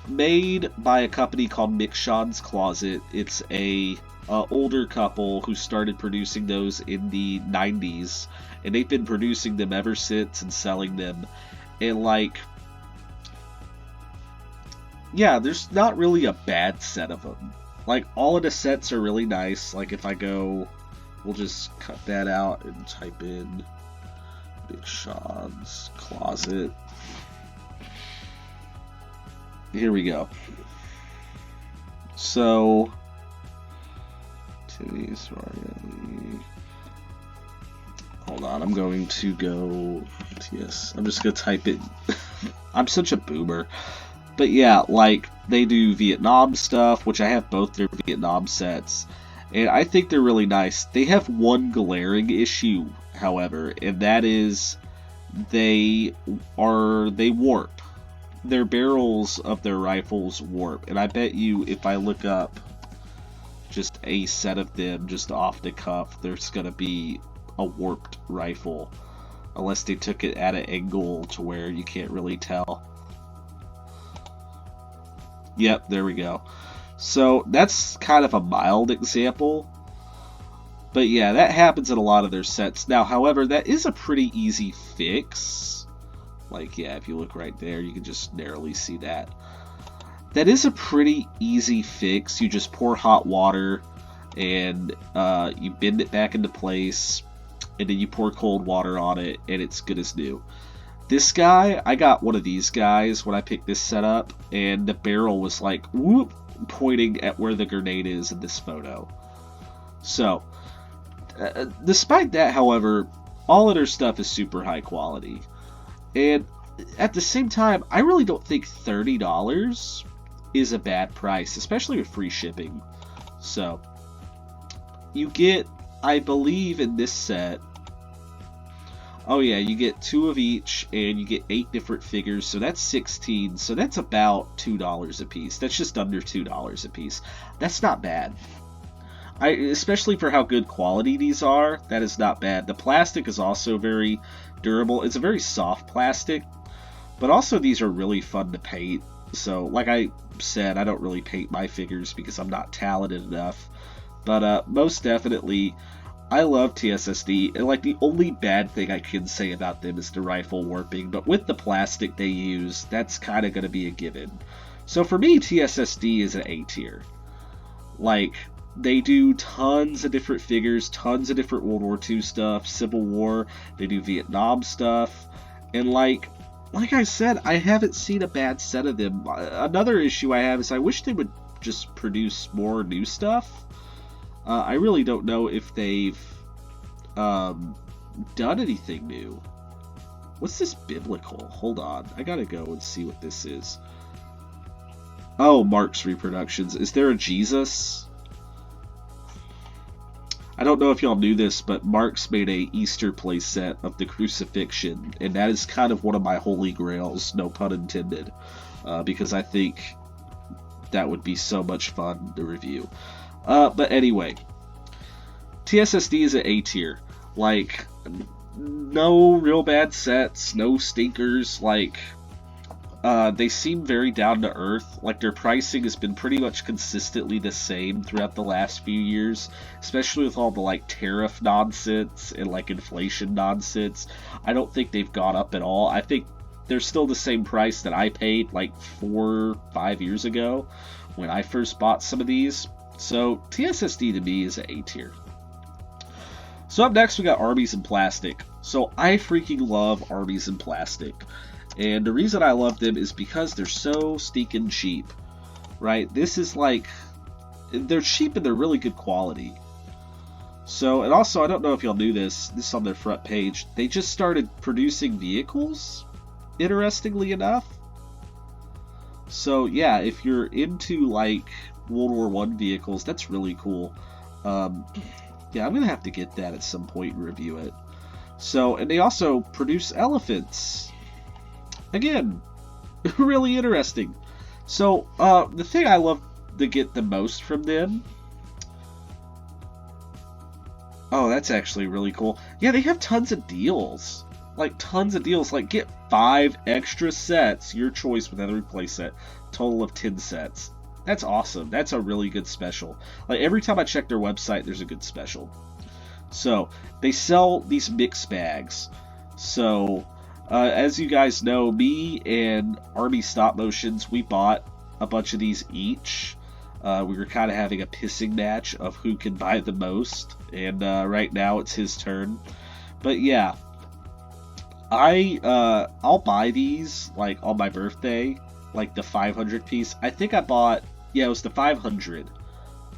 made by a company called Mick Closet. It's a older couple who started producing those in the 90s, and they've been producing them ever since and selling them. And like, yeah, there's not really a bad set of them. Like, all of the sets are really nice. Like, if I go, we'll just cut that out and type in Big Sean's Closet. Here we go. So, hold on, I'm going to go TS. I'm just going to type it. I'm such a boomer. But yeah, like, they do Vietnam stuff, which I have both their Vietnam sets, and I think they're really nice. They have one glaring issue, however, and that is they warp. Their barrels of their rifles warp, and I bet you if I look up just a set of them just off the cuff, there's gonna be a warped rifle, unless they took it at an angle to where you can't really tell. Yep, there we go. So that's kind of a mild example, but yeah, that happens in a lot of their sets. Now, however, that is a pretty easy fix. Like, yeah, if you look right there, you can just narrowly see that. That is a pretty easy fix. You just pour hot water and you bend it back into place, and then you pour cold water on it, and it's good as new. This guy, I got one of these guys when I picked this set up, and the barrel was like, whoop, pointing at where the grenade is in this photo. So, despite that, however, all of their stuff is super high quality. And at the same time, I really don't think $30 is a bad price, especially with free shipping. So, you get, I believe in this set, oh yeah, you get 2 of each, and you get 8 different figures, so that's 16, so that's about $2 a piece. That's just under $2 a piece. That's not bad. especially for how good quality these are, that is not bad. The plastic is also very durable. It's a very soft plastic, but also these are really fun to paint. So, like I said, I don't really paint my figures because I'm not talented enough. But most definitely, I love TSSD, and like the only bad thing I can say about them is the rifle warping, but with the plastic they use, that's kind of going to be a given. So for me, TSSD is an A tier. Like, they do tons of different figures, tons of different World War II stuff, Civil War, they do Vietnam stuff, and like I said, I haven't seen a bad set of them. Another issue I have is I wish they would just produce more new stuff. I really don't know if they've done anything new. What's this biblical? Hold on, I gotta go and see what this is. Oh, Marx reproductions. Is there a Jesus? I don't know if y'all knew this, but Marx made a Easter playset of the crucifixion, and that is kind of one of my holy grails, no pun intended, because I think that would be so much fun to review. But anyway, TSSD is an A tier. Like, no real bad sets, no stinkers. Like, they seem very down to earth. Like, their pricing has been pretty much consistently the same throughout the last few years, especially with all the like tariff nonsense and like inflation nonsense. I don't think they've gone up at all. I think they're still the same price that I paid like 4 or 5 years ago when I first bought some of these. So TSSD to me is an A tier. So up next we got Armies in plastic. So I freaking love Armies in plastic. And the reason I love them is because they're so stinking cheap, right? This is like, they're cheap and they're really good quality. So, and also, I don't know if y'all knew this is on their front page, they just started producing vehicles, interestingly enough. So yeah, if you're into like World War I vehicles, that's really cool. Yeah, I'm gonna have to get that at some point and review it. So, and they also produce elephants. Again, really interesting. So, the thing I love to get the most from them... Oh, that's actually really cool. Yeah, they have tons of deals. Like, tons of deals. Like, get 5 extra sets, your choice with every playset. Total of 10 sets. That's awesome. That's a really good special. Like, every time I check their website, there's a good special. So, they sell these mix bags. So... as you guys know, me and Army Stop Motions, we bought a bunch of these each. We were kind of having a pissing match of who can buy the most, and right now it's his turn. But yeah, I'll buy these like on my birthday, like the 500 piece. I think I bought, yeah, it was the 500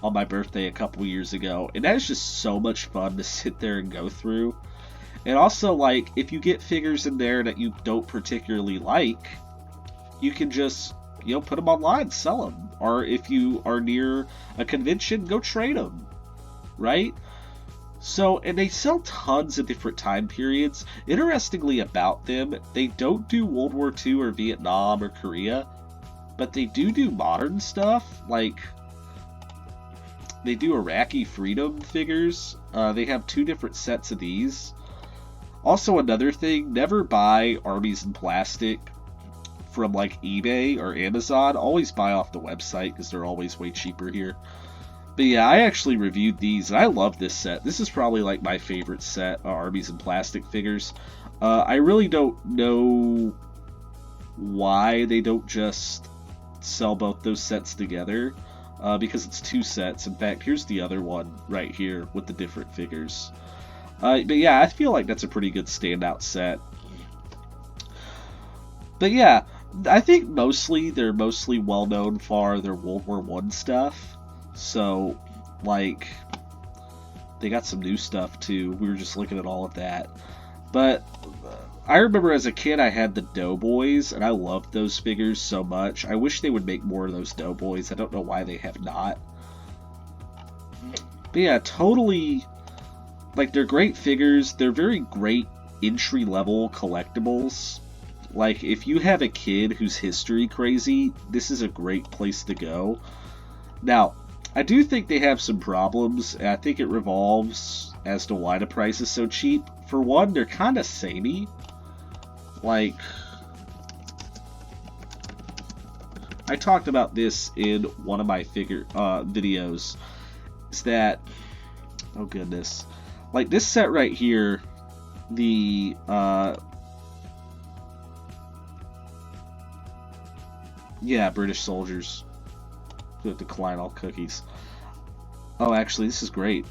on my birthday a couple years ago, and that is just so much fun to sit there and go through. And also, like, if you get figures in there that you don't particularly like, you can just, you know, put them online, sell them. Or if you are near a convention, go trade them, right? So, and they sell tons of different time periods. Interestingly about them, they don't do World War II or Vietnam or Korea, but they do modern stuff. Like, they do Iraqi freedom figures. They have 2 different sets of these. Also, another thing, never buy Armies in plastic from like eBay or Amazon. Always buy off the website because they're always way cheaper here. But yeah, I actually reviewed these and I love this set. This is probably like my favorite set of Armies in plastic figures. I really don't know why they don't just sell both those sets together, because it's 2 sets. In fact, here's the other one right here with the different figures. But yeah, I feel like that's a pretty good standout set. But yeah, I think they're mostly well known for their World War I stuff. So, like, they got some new stuff too. We were just looking at all of that. But I remember as a kid I had the Doughboys, and I loved those figures so much. I wish they would make more of those Doughboys. I don't know why they have not. But yeah, totally... Like, they're great figures. They're very great entry-level collectibles. Like, if you have a kid who's history crazy, this is a great place to go. Now, I do think they have some problems, and I think it revolves as to why the price is so cheap. For one, they're kind of samey. Like, I talked about this in one of my videos, is that, oh goodness, like this set right here, the, yeah, British soldiers, decline all cookies. Oh, actually, this is great.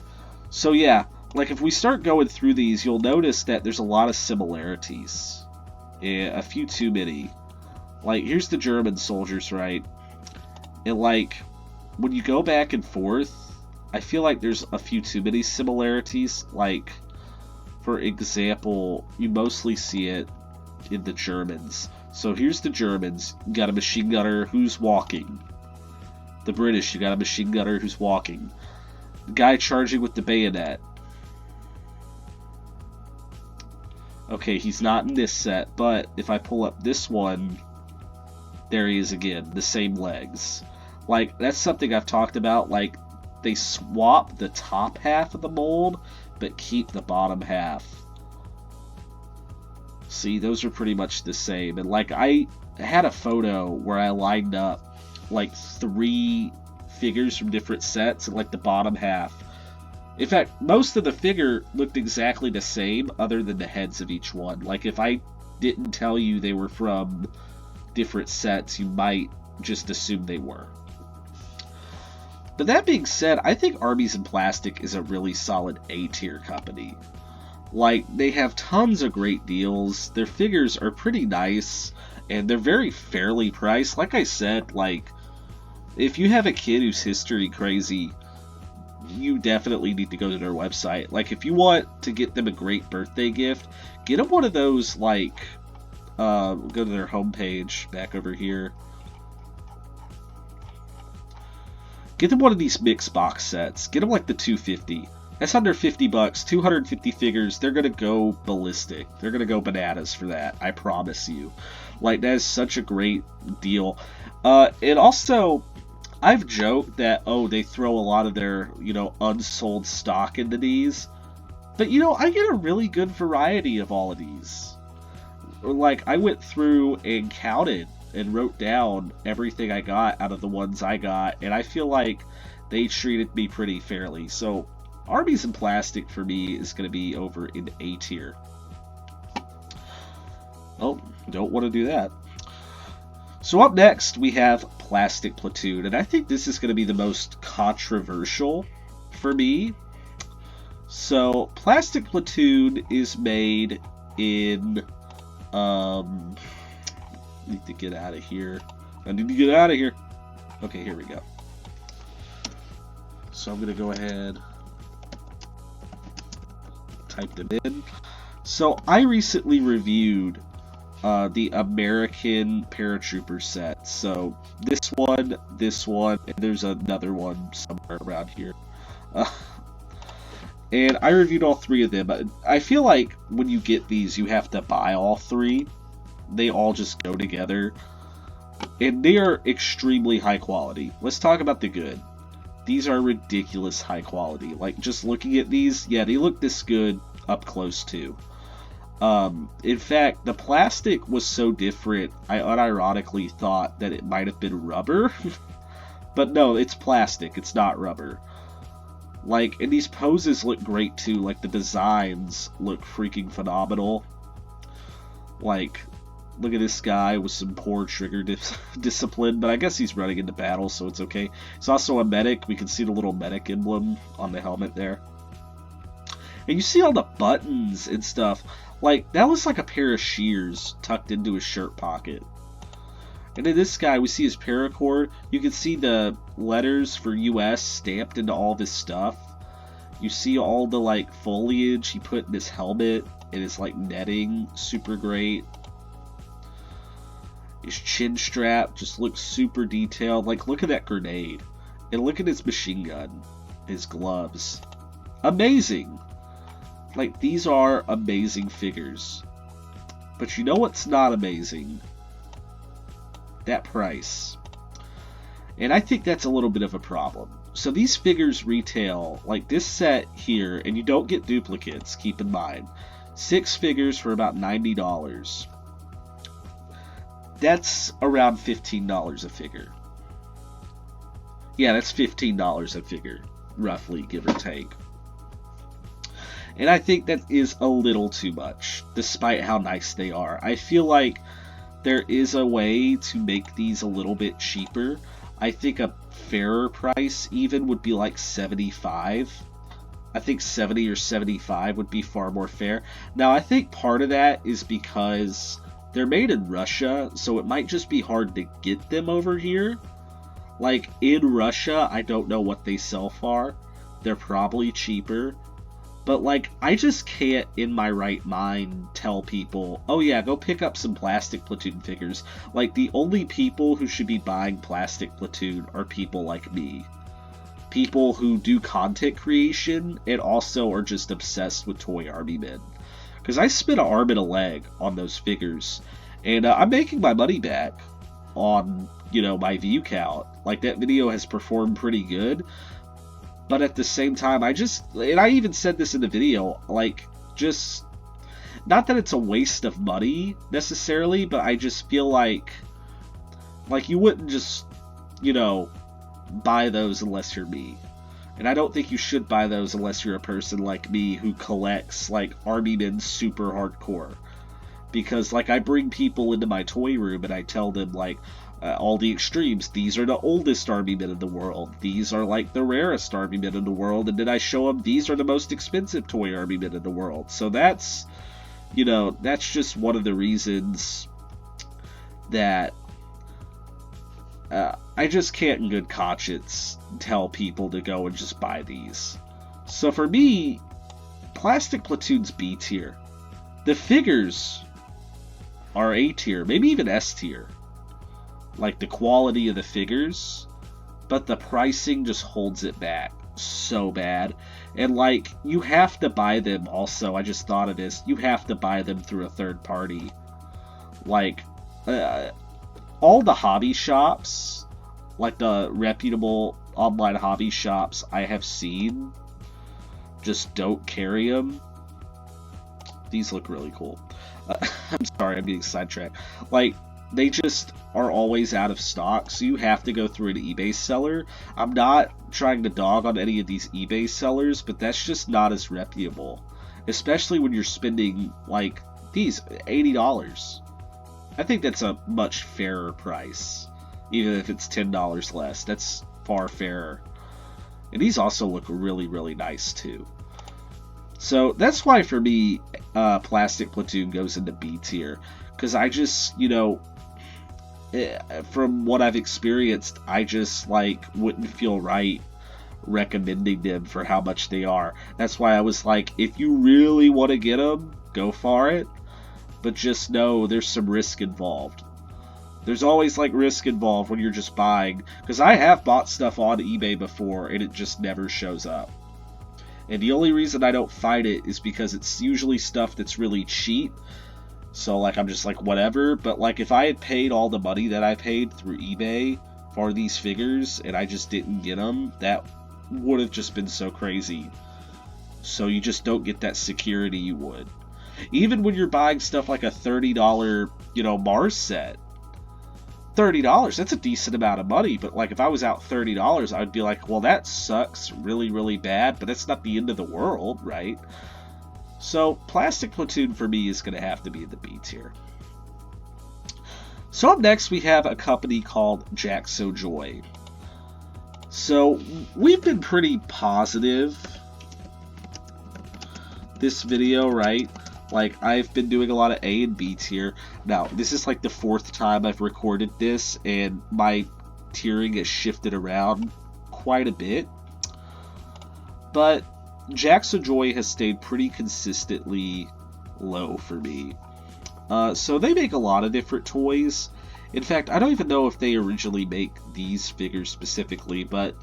So yeah, like if we start going through these, you'll notice that there's a lot of similarities. Yeah, a few too many. Like, here's the German soldiers, right? And, like, when you go back and forth, I feel like there's a few too many similarities. Like, for example, you mostly see it in the Germans. So here's the Germans. You got a machine gunner who's walking. The British, you got a machine gunner who's walking. The guy charging with the bayonet. Okay, he's not in this set, but if I pull up this one, there he is again, the same legs. Like, that's something I've talked about, like, they swap the top half of the mold, but keep the bottom half. See, those are pretty much the same. And, like, I had a photo where I lined up, like, 3 figures from different sets, and, like, the bottom half. In fact, most of the figure looked exactly the same, other than the heads of each one. Like, if I didn't tell you they were from different sets, you might just assume they were. But that being said, I think Armies in Plastic is a really solid A-tier company. Like, they have tons of great deals, their figures are pretty nice, and they're very fairly priced. Like I said, like, if you have a kid who's history crazy, you definitely need to go to their website. Like, if you want to get them a great birthday gift, get them one of those, like, go to their homepage, back over here. Get them one of these mixed box sets. Get them like the 250. That's under $50, 250 figures. They're gonna go ballistic. They're gonna go bananas for that. I promise you. Like, that is such a great deal. And also, I've joked that, oh, they throw a lot of their, you know, unsold stock into these. But, you know, I get a really good variety of all of these. Like, I went through and counted and wrote down everything I got out of the ones I got, and I feel like they treated me pretty fairly. So, Armies in Plastic for me is going to be over in A tier. Oh, don't want to do that. So up next, we have Plastic Platoon, and I think this is going to be the most controversial for me. So, Plastic Platoon is made in, need to get out of here. I need to get out of here. Okay, here we go. So I'm going to go ahead, type them in. So I recently reviewed the American Paratrooper set. So this one, and there's another one somewhere around here. And I reviewed all 3 of them. I feel like when you get these, you have to buy all 3. They all just go together. And they are extremely high quality. Let's talk about the good. These are ridiculous high quality. Like, just looking at these, yeah, they look this good up close too. In fact, the plastic was so different, I unironically thought that it might have been rubber. But no, it's plastic, it's not rubber. Like, and these poses look great too. Like, the designs look freaking phenomenal. Like, look at this guy with some poor trigger discipline, but I guess he's running into battle, so it's okay. He's also a medic. We can see the little medic emblem on the helmet there. And you see all the buttons and stuff. Like, that looks like a pair of shears tucked into his shirt pocket. And then this guy, we see his paracord. You can see the letters for US stamped into all this stuff. You see all the, like, foliage he put in his helmet and his, like, netting. Super great. His chin strap just looks super detailed. Like, look at that grenade. And look at his machine gun. His gloves. Amazing! Like, these are amazing figures. But you know what's not amazing? That price. And I think that's a little bit of a problem. So these figures retail, like this set here, and you don't get duplicates, keep in mind. 6 figures for about $90. That's around $15 a figure. Yeah, that's $15 a figure, roughly, give or take. And I think that is a little too much, despite how nice they are. I feel like there is a way to make these a little bit cheaper. I think a fairer price even would be like $75. I think $70 or $75 would be far more fair. Now, I think part of that is because they're made in Russia, so it might just be hard to get them over here. Like, in Russia, I don't know what they sell for. They're probably cheaper. But, like, I just can't, in my right mind, tell people, oh yeah, go pick up some plastic Platoon figures. Like, the only people who should be buying plastic Platoon are people like me. People who do content creation and also are just obsessed with toy army men. Because I spent an arm and a leg on those figures. And I'm making my money back on, you know, my view count. Like, that video has performed pretty good. But at the same time, and I even said this in the video, like, just, not that it's a waste of money, necessarily, but I just feel like you wouldn't just, you know, buy those unless you're me. And I don't think you should buy those unless you're a person like me who collects, like, Army Men super hardcore. Because, like, I bring people into my toy room and I tell them, like, all the extremes. These are the oldest Army Men in the world. These are, like, the rarest Army Men in the world. And then I show them these are the most expensive toy Army Men in the world. So that's, you know, that's just one of the reasons that I just can't in good conscience tell people to go and just buy these. So for me, plastic Platoon's B tier. The figures are A tier, maybe even S tier. Like, the quality of the figures, but the pricing just holds it back so bad. And, like, you have to buy them also, I just thought of this, you have to buy them through a third party. Like, all the hobby shops, like the reputable online hobby shops I have seen, just don't carry them. These look really cool. I'm sorry, I'm getting sidetracked. Like, they just are always out of stock, so you have to go through an eBay seller. I'm not trying to dog on any of these eBay sellers, but that's just not as reputable. Especially when you're spending, like, these, $80. I think that's a much fairer price. Even if it's $10 less, that's far fairer. And these also look really, really nice, too. So, that's why, for me, Plastic Platoon goes into B tier. Because I just, you know, from what I've experienced, I just, like, wouldn't feel right recommending them for how much they are. That's why I was like, if you really want to get them, go for it. But just know there's some risk involved. There's always, like, risk involved when you're just buying. Because I have bought stuff on eBay before, and it just never shows up. And the only reason I don't fight it is because it's usually stuff that's really cheap. So, like, I'm just like, whatever. But, like, if I had paid all the money that I paid through eBay for these figures and I just didn't get them, that would have just been so crazy. So you just don't get that security you would. Even when you're buying stuff like a $30, you know, Mars set. $30, that's a decent amount of money. But, like, if I was out $30, I would be like, well, that sucks really, really bad. But that's not the end of the world, right? So, Plastic Platoon for me is going to have to be in the B tier. So up next we have a company called Jaxojoy. So, we've been pretty positive this video, right? Like, I've been doing a lot of A and B tier. Now, this is like the 4th time I've recorded this, and my tiering has shifted around quite a bit. But Jaxojoy has stayed pretty consistently low for me. So they make a lot of different toys. In fact, I don't even know if they originally make these figures specifically, but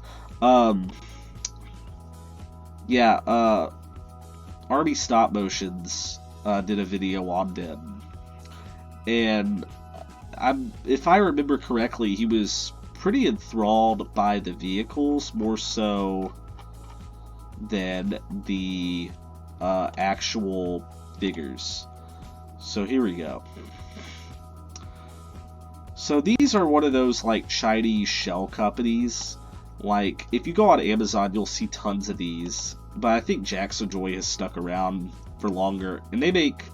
yeah, Army Stop Motions did a video on them, and if I remember correctly, he was pretty enthralled by the vehicles more so than the actual figures. So here we go. So these are one of those like Chinese shell companies. Like if you go on Amazon, you'll see tons of these. But I think Jaxojoy has stuck around for longer, and they make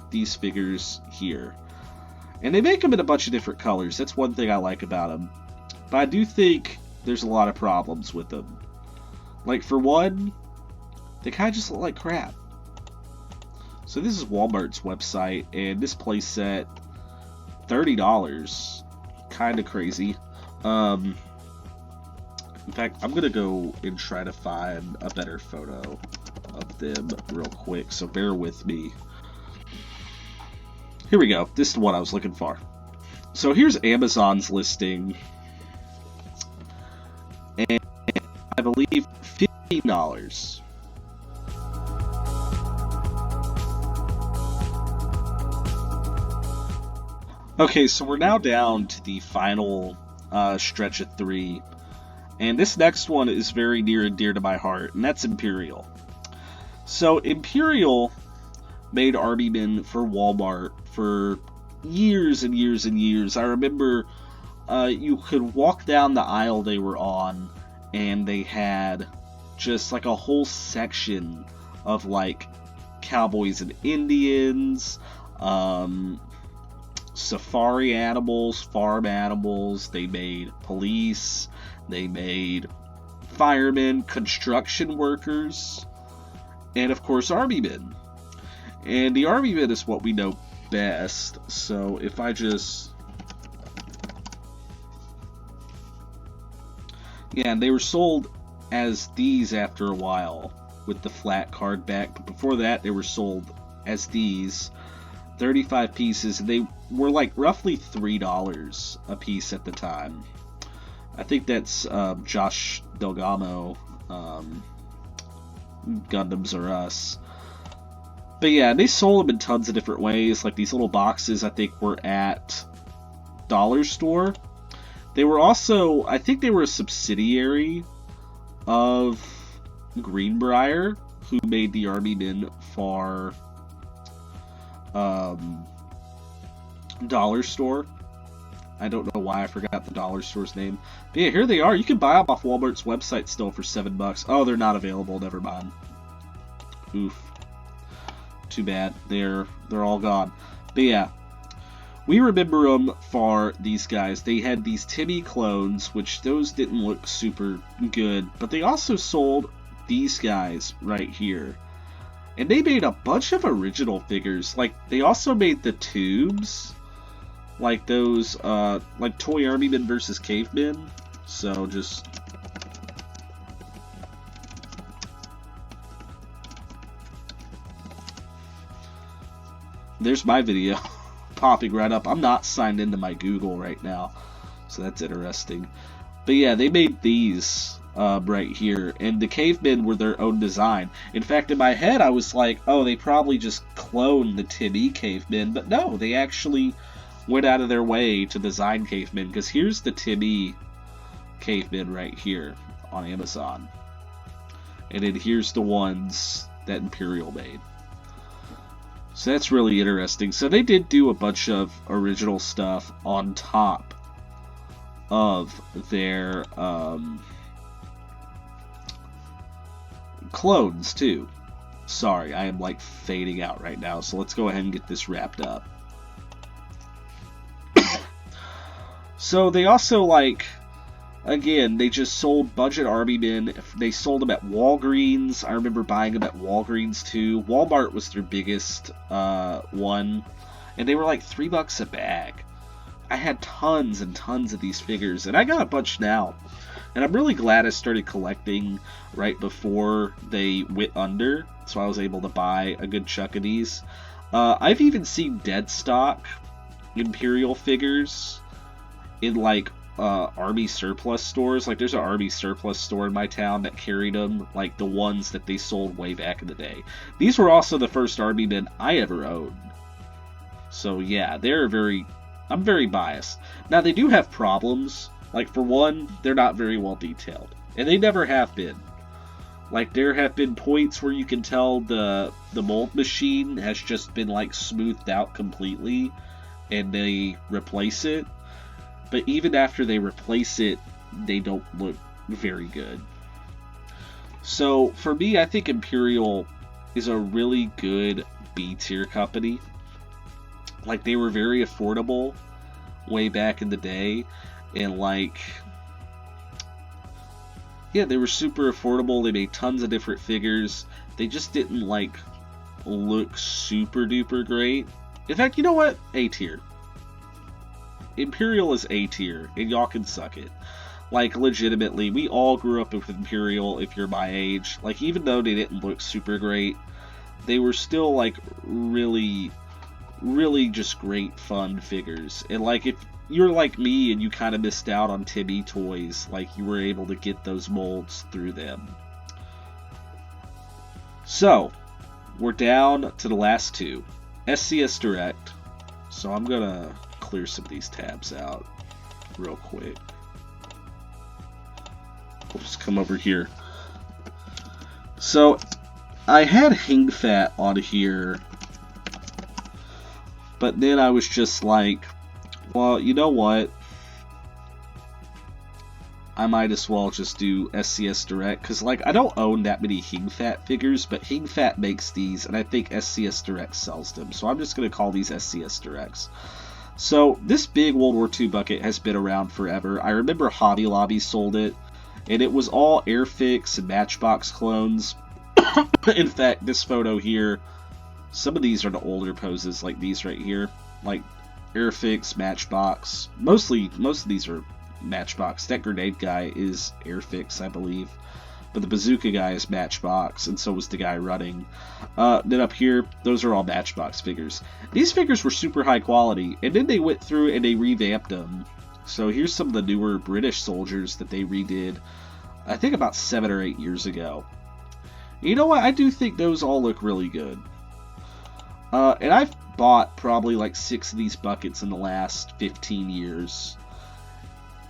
these figures here. And they make them in a bunch of different colors. That's one thing I like about them. But I do think there's a lot of problems with them. Like for one, they kind of just look like crap. So this is Walmart's website, and this playset, $30. Kind of crazy. In fact, I'm going to go and try to find a better photo of them real quick, so bear with me. Here we go. This is the one I was looking for. So here's Amazon's listing. And I believe $15. Okay, so we're now down to the final stretch of 3. And this next one is very near and dear to my heart, and that's Imperial. So Imperial made Army Men for Walmart for years and years and years. I remember you could walk down the aisle they were on, and they had just like a whole section of like cowboys and Indians, safari animals, farm animals. They made police, they made firemen, construction workers, and of course Army Men. And the Army Men is what we know best. So if I just... Yeah, and they were sold as these after a while with the flat card back. But before that, they were sold as these. 35 pieces, and they were like roughly $3 a piece at the time. I think that's Josh Delgamo, Gundams R Us. But yeah, they sold them in tons of different ways. Like these little boxes, I think, were at Dollar Store. They were also, I think they were a subsidiary of Greenbrier, who made the Army Men for Dollar Store. I don't know why I forgot the Dollar Store's name. But yeah, here they are. You can buy them off Walmart's website still for $7. Oh, they're not available. Never mind. Oof. Too bad. They're all gone. But yeah, we remember them for these guys. They had these Timmee clones, which those didn't look super good. But they also sold these guys right here. And they made a bunch of original figures. Like, they also made the tubes. Like those, like Toy Army Men versus Cavemen. So, just... There's my video popping right up. I'm not signed into my Google right now. So that's interesting. But yeah, they made these right here. And the Cavemen were their own design. In fact, in my head, I was like, oh, they probably just cloned the Timmee Cavemen. But no, they actually went out of their way to design Cavemen. Because here's the Timmee Cavemen right here on Amazon. And then here's the ones that Imperial made. So that's really interesting. So they did do a bunch of original stuff on top of their clones too. Sorry, I am like fading out right now, so let's go ahead and get this wrapped up. So they also, like, again, they just sold budget Army Men. They sold them at Walgreens. I remember buying them at Walgreens too. Walmart was their biggest one, and they were like $3 a bag. I had tons and tons of these figures, and I got a bunch now. And I'm really glad I started collecting right before they went under, so I was able to buy a good chunk of these. I've even seen dead stock Imperial figures in, like, Army surplus stores. Like, there's an Army surplus store in my town that carried them, like the ones that they sold way back in the day. These were also the first Army Men I ever owned. So yeah, I'm very biased. Now, they do have problems Like, for one, they're not very well detailed. And they never have been. Like, there have been points where you can tell the mold machine has just been, like, smoothed out completely, and they replace it. But even after they replace it, they don't look very good. So, for me, I think Imperial is a really good B-tier company. Like, they were very affordable way back in the day, and, like, yeah, they were super affordable. They made tons of different figures. They just didn't, like, look super duper great. In fact, you know what? A tier. Imperial is A tier, and y'all can suck it. Like, legitimately, we all grew up with Imperial if you're my age. Like, even though they didn't look super great, they were still, like, really, really just great fun figures. And, like, if you're like me and you kind of missed out on Timmee Toys, like, you were able to get those molds through them. So, we're down to the last two. SCS Direct. So I'm gonna clear some of these tabs out real quick. We'll just come over here. So, I had Hingfat on here, but then I was just like, well, you know what? I might as well just do SCS Direct, because, like, I don't own that many Hingfat figures, but Hingfat makes these, and I think SCS Direct sells them, so I'm just going to call these SCS Directs. So, this big World War II bucket has been around forever. I remember Hobby Lobby sold it, and it was all Airfix and Matchbox clones. In fact, this photo here, some of these are the older poses, like these right here, like Airfix, Matchbox. Most of these are Matchbox. That grenade guy is Airfix, I believe, but the bazooka guy is Matchbox, and so was the guy running. Then up here, those are all Matchbox figures. These figures were super high quality, and then they went through and they revamped them. So here's some of the newer British soldiers that they redid, I think about 7 or 8 years ago. You know what? I do think those all look really good. And I've bought probably like 6 of these buckets in the last 15 years.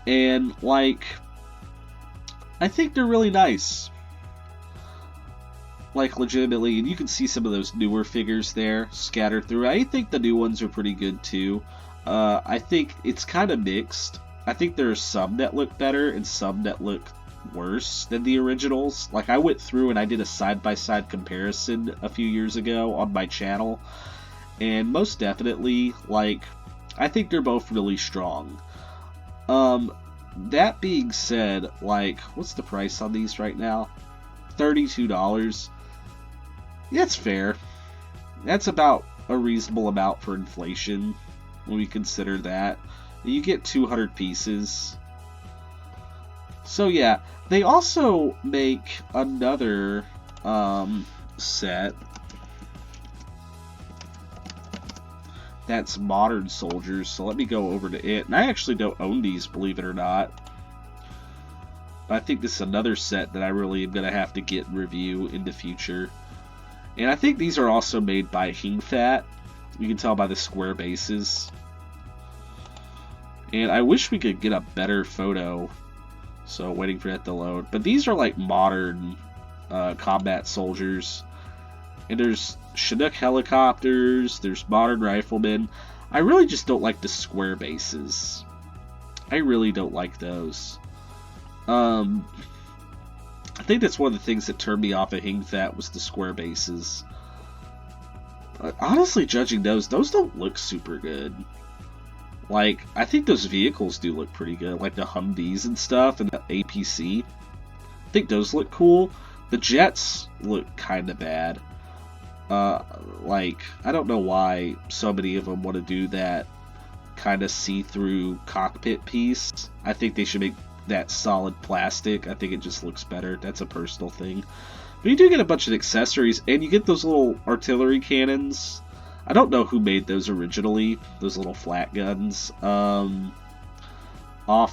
And, like, I think they're really nice. Like, legitimately, and you can see some of those newer figures there scattered through. I think the new ones are pretty good, too. I think it's kind of mixed. I think there are some that look better and some that look worse than the originals. Like, I went through and I did a side-by-side comparison a few years ago on my channel, and most definitely, like, I think they're both really strong. That being said, like, what's the price on these right now? $32. That's fair. That's about a reasonable amount for inflation when we consider that. You get 200 pieces. So yeah, they also make another set that's modern soldiers, so let me go over to it. And I actually don't own these, believe it or not. But I think this is another set that I really am going to have to get and review in the future. And I think these are also made by Hingfat. You can tell by the square bases. And I wish we could get a better photo. So, waiting for that to load. But these are like modern combat soldiers. And there's Chinook helicopters, there's modern riflemen. I really just don't like the square bases. I really don't like those. I think that's one of the things that turned me off of Hingfat was the square bases. But honestly, judging those don't look super good. Like, I think those vehicles do look pretty good, like the Humvees and stuff, and the APC. I think those look cool. The jets look kind of bad. Like, I don't know why so many of them want to do that kind of see-through cockpit piece. I think they should make that solid plastic. I think it just looks better. That's a personal thing. But you do get a bunch of accessories, and you get those little artillery cannons. I don't know who made those originally, those little flat guns. Off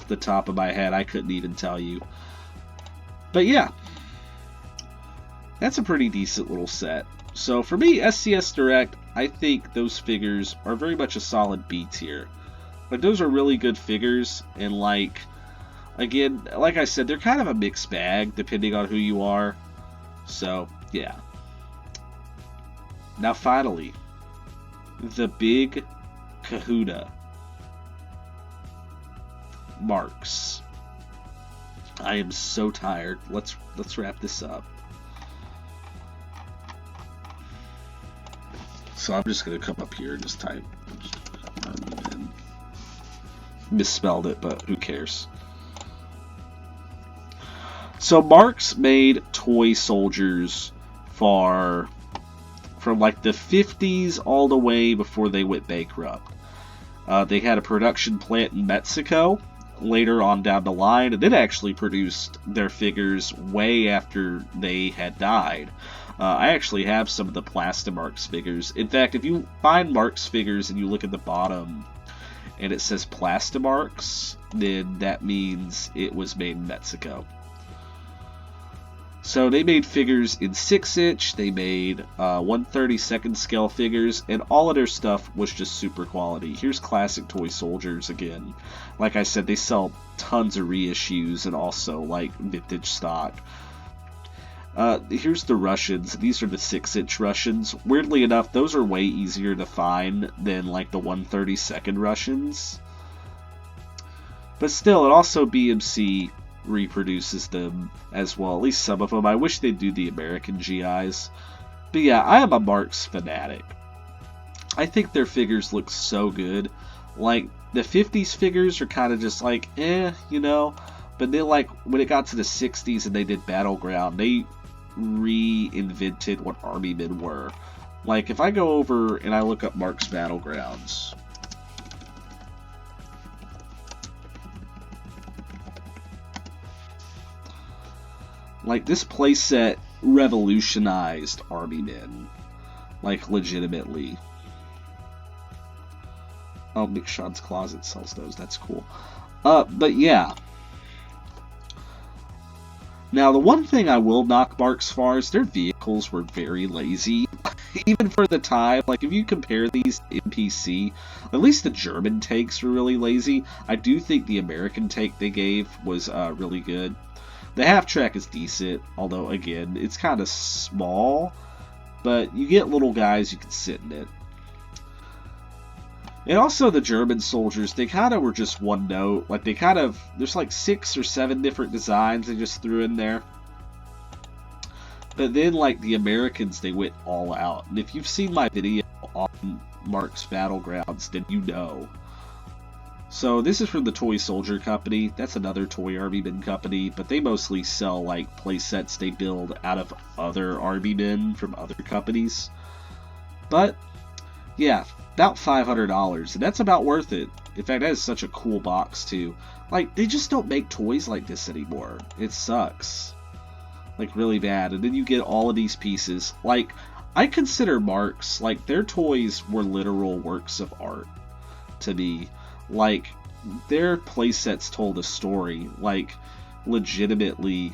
the top of my head, I couldn't even tell you. But yeah, that's a pretty decent little set. So for me, SCS Direct, I think those figures are very much a solid B tier. Like, those are really good figures, and like, Again, like I said, they're kind of a mixed bag depending on who you are. So, yeah. Now, finally, the big kahuna, Marx. I am so tired. Let's wrap this up. So I'm just gonna come up here and just type. Misspelled it, but who cares? So Marx made toy soldiers from like the 50s all the way before they went bankrupt. They had a production plant in Mexico later on down the line, and then actually produced their figures way after they had died. I actually have some of the Plastimarx figures. In fact, if you find Marx figures and you look at the bottom and it says Plastimarx, then that means it was made in Mexico. So they made figures in 6-inch, they made 1/32 scale figures, and all of their stuff was just super quality. Here's classic toy soldiers again. Like I said, they sell tons of reissues and also like vintage stock. Here's the Russians. These are the 6-inch Russians. Weirdly enough, those are way easier to find than like the 1/32 Russians. But still, it also BMC reproduces them as well, at least some of them. I wish they'd do the American GIs. But yeah, I am a Marx fanatic. I think their figures look so good. Like, the 50s figures are kind of just like, you know. But then, like, when it got to the 60s and they did Battleground, they reinvented what Army men were. Like, if I go over and I look up Marx Battlegrounds, like, this playset revolutionized Army men. Like, legitimately. Oh, Big Sean's Closet sells those. That's cool. But yeah. Now, the one thing I will knock Marx for is their vehicles were very lazy. Even for the time. Like, if you compare these to NPC, at least the German tanks were really lazy. I do think the American tank they gave was really good. The half-track is decent, although, again, it's kind of small, but you get little guys, you can sit in it. And also the German soldiers, they kind of were just one note. Like, there's like 6 or 7 different designs they just threw in there. But then, like, the Americans, they went all out. And if you've seen my video on Marx Battlegrounds, then you know. So this is from the Toy Soldier Company. That's another Toy Army Men company, but they mostly sell like playsets they build out of other Army Men from other companies. But yeah, about $500, and that's about worth it. In fact, that is such a cool box too. Like, they just don't make toys like this anymore. It sucks. Like, really bad. And then you get all of these pieces. Like, I consider Marx, like, their toys were literal works of art to me. Like, their playsets told a story, like, legitimately,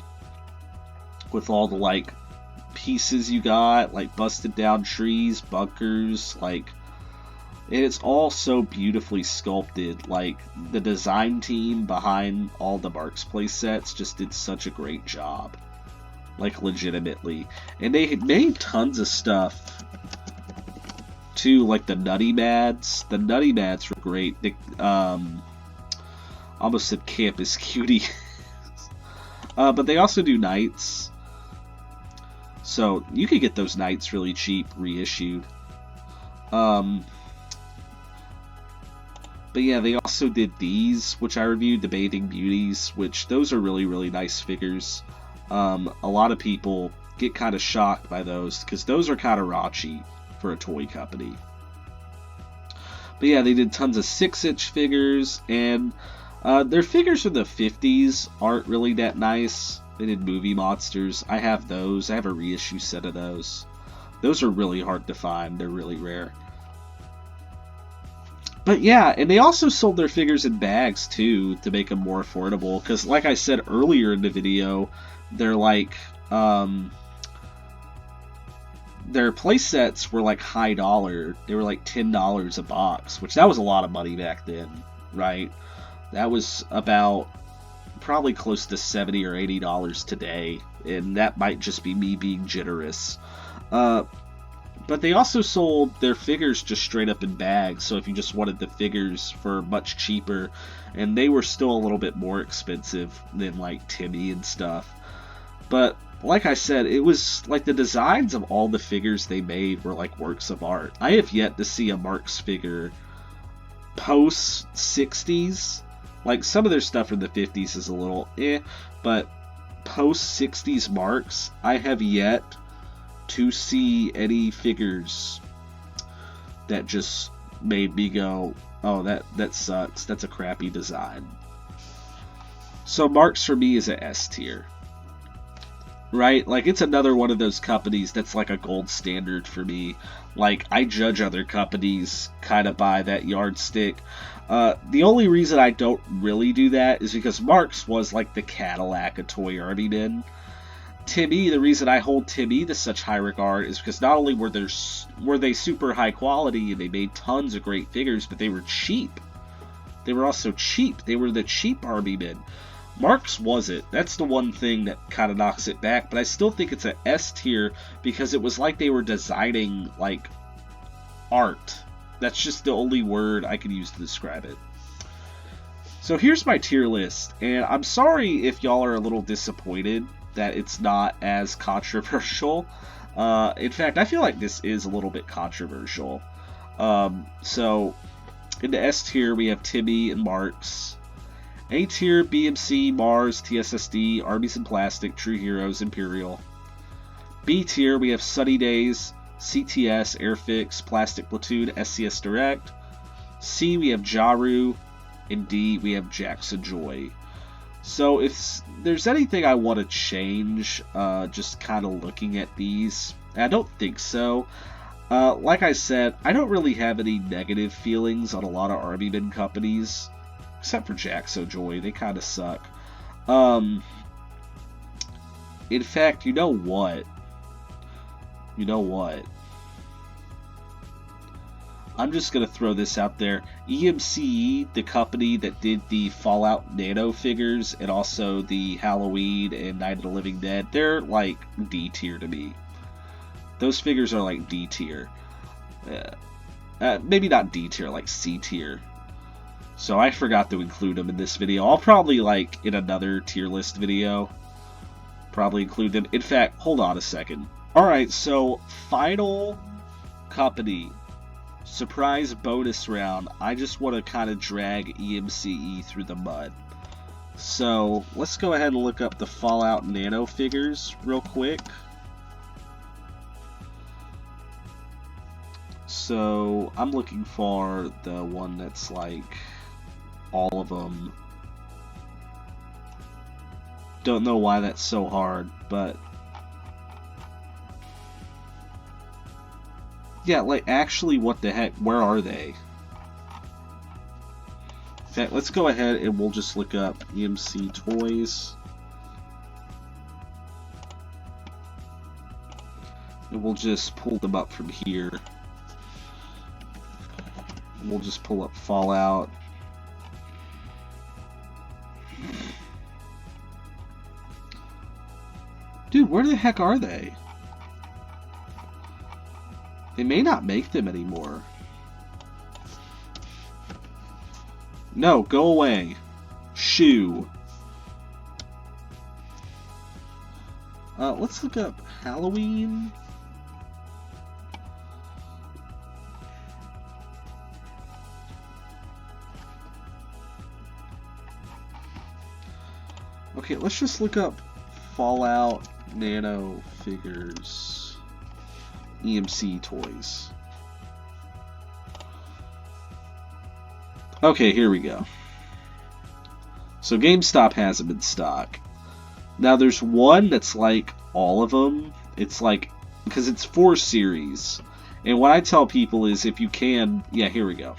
with all the, like, pieces you got, like, busted down trees, bunkers, like, and it's all so beautifully sculpted. Like, the design team behind all the Marx playsets just did such a great job. Like, legitimately. And they had made tons of stuff too, like the Nutty Mads. The Nutty Mads were great. They, almost said Campus Cutie. But they also do Knights. So you could get those Knights really cheap, reissued. But yeah, they also did these, which I reviewed, the Bathing Beauties, which those are really, really nice figures. A lot of people get kind of shocked by those, because those are kind of raunchy for a toy company. But yeah, they did tons of 6-inch figures, and their figures from the 50s aren't really that nice. They did Movie Monsters. I have those. I have a reissue set of those. Those are really hard to find. They're really rare. But yeah, and they also sold their figures in bags too, to make them more affordable, because like I said earlier in the video, they're like, their playsets were like high dollar. They were like $10 a box, which that was a lot of money back then, right? That was about probably close to $70 or $80 today, and that might just be me being generous. But they also sold their figures just straight up in bags, so if you just wanted the figures for much cheaper, and they were still a little bit more expensive than like Timmee and stuff. But like I said, it was like the designs of all the figures they made were like works of art. I have yet to see a Marx figure post 60s. Like some of their stuff from the 50s is a little but post 60s Marx, I have yet to see any figures that just made me go, oh, that sucks. That's a crappy design. So Marx for me is a S tier. Right? Like, it's another one of those companies that's like a gold standard for me. Like, I judge other companies kind of by that yardstick. The only reason I don't really do that is because Marx was like the Cadillac of toy army men. Timmee, the reason I hold Timmee to such high regard is because not only were they super high quality and they made tons of great figures, but they were cheap. They were also cheap. They were the cheap army men. Marx wasn't. That's the one thing that kind of knocks it back, but I still think it's an S tier because it was like they were designing like art. That's just the only word I could use to describe it. So here's my tier list, and I'm sorry if y'all are a little disappointed that it's not as controversial. In fact, I feel like this is a little bit controversial. So in the S tier, we have Timmee and Marx. A tier, BMC, Mars, TSSD, Armies and Plastic, True Heroes, Imperial. B tier, we have Sunny Days, CTS, Airfix, Plastic Platoon, SCS Direct. C, we have Jaru. And D, we have Jaxojoy. So if there's anything I want to change, just kind of looking at these, I don't think so. Like I said, I don't really have any negative feelings on a lot of Army Men companies, except for Jaxojoy. They kind of suck. In fact, you know what? I'm just going to throw this out there. EMCE, the company that did the Fallout Nano figures and also the Halloween and Night of the Living Dead, they're like D tier to me. Those figures are like D tier. Maybe not D tier, like C tier. So I forgot to include them in this video. I'll probably, like, in another tier list video, probably include them. In fact, hold on a second. Alright, so final company. Surprise bonus round. I just want to kind of drag EMCE through the mud. So let's go ahead and look up the Fallout Nano figures real quick. So I'm looking for the one that's like all of them. Don't know why that's so hard, but yeah, like, actually, what the heck? Where are they? In fact, let's go ahead and we'll just look up BMC Toys. And we'll just pull them up from here. We'll just pull up Fallout. Dude, where the heck are they? They may not make them anymore. No, go away. Shoo. Let's look up Halloween. Okay, let's just look up Fallout Nano figures. BMC Toys. Okay, here we go. So GameStop has them in stock. Now there's one that's like all of them. It's like, because it's 4 series. And what I tell people is if you can, yeah, here we go.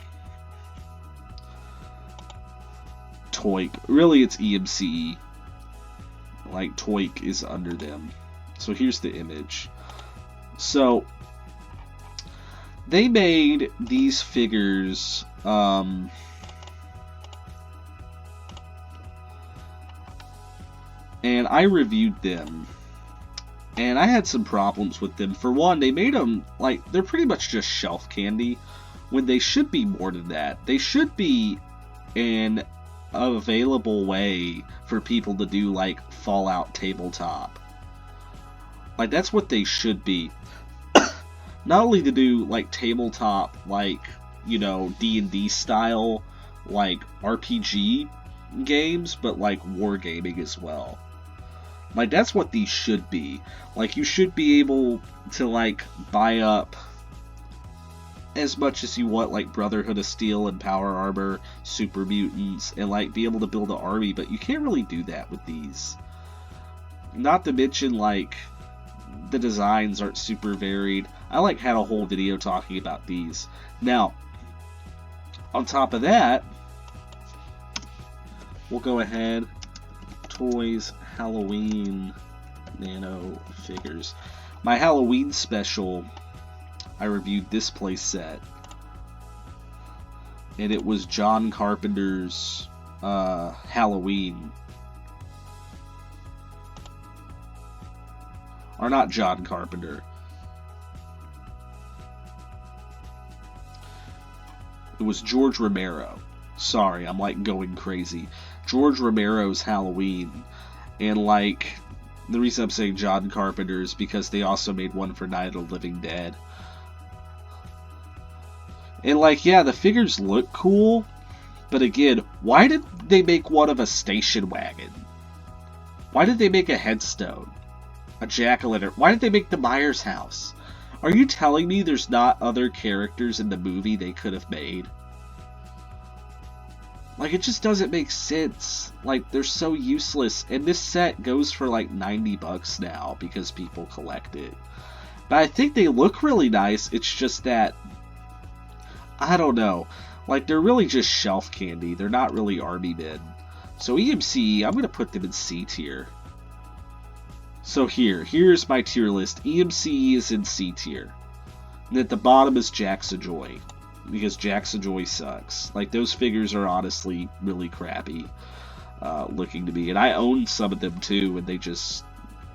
Toik. Really, it's EMCE. Like, Toik is under them. So here's the image. So they made these figures and I reviewed them, and I had some problems with them. For one, they made them, like, they're pretty much just shelf candy, when they should be more than that. They should be an available way for people to do, like, Fallout tabletop. Like, that's what they should be. Not only to do, like, tabletop, like, you know, D&D style, like, RPG games, but, like, wargaming as well. Like, that's what these should be. Like, you should be able to, like, buy up as much as you want, like, Brotherhood of Steel and Power Armor, Super Mutants, and, like, be able to build an army, but you can't really do that with these. Not to mention, like, the designs aren't super varied. I, like, had a whole video talking about these. Now, on top of that, we'll go ahead, Toys Halloween Nano Figures. My Halloween special, I reviewed this play set, and it was John Carpenter's Halloween. Or not John Carpenter. It was George Romero. Sorry, I'm like going crazy. George Romero's Halloween. And like, the reason I'm saying John Carpenter is because they also made one for Night of the Living Dead. And like, yeah, the figures look cool, but again, why did they make one of a station wagon? Why did they make a headstone? A jack-o'-lantern? Why did they make the Myers house? Are you telling me there's not other characters in the movie they could have made? Like, it just doesn't make sense. Like, they're so useless. And this set goes for like $90 now because people collect it. But I think they look really nice. It's just that, I don't know. Like, they're really just shelf candy. They're not really army men. So EMC, I'm going to put them in C tier. So here's my tier list. EMC is in C tier. And at the bottom is Jaxojoy, because Jaxojoy sucks. Like, those figures are honestly really crappy looking to me. And I own some of them too, and they just,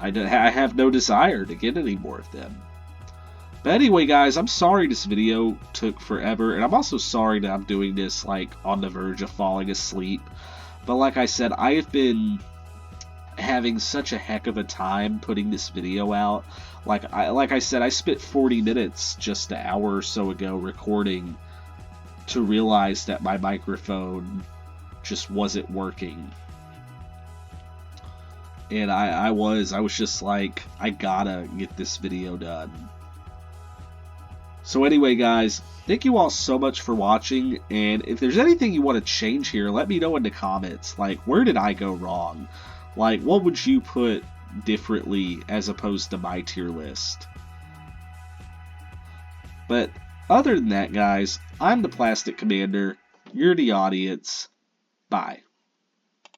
I have no desire to get any more of them. But anyway, guys, I'm sorry this video took forever, and I'm also sorry that I'm doing this, like, on the verge of falling asleep. But like I said, I have been having such a heck of a time putting this video out. Like I said, I spent 40 minutes just an hour or so ago recording to realize that my microphone just wasn't working. And I was just like, I gotta get this video done. So anyway, guys, thank you all so much for watching, and if there's anything you want to change here, let me know in the comments. Like, where did I go wrong? Like, what would you put differently as opposed to my tier list? But other than that, guys, I'm the Plastic Commander. You're the audience. Bye.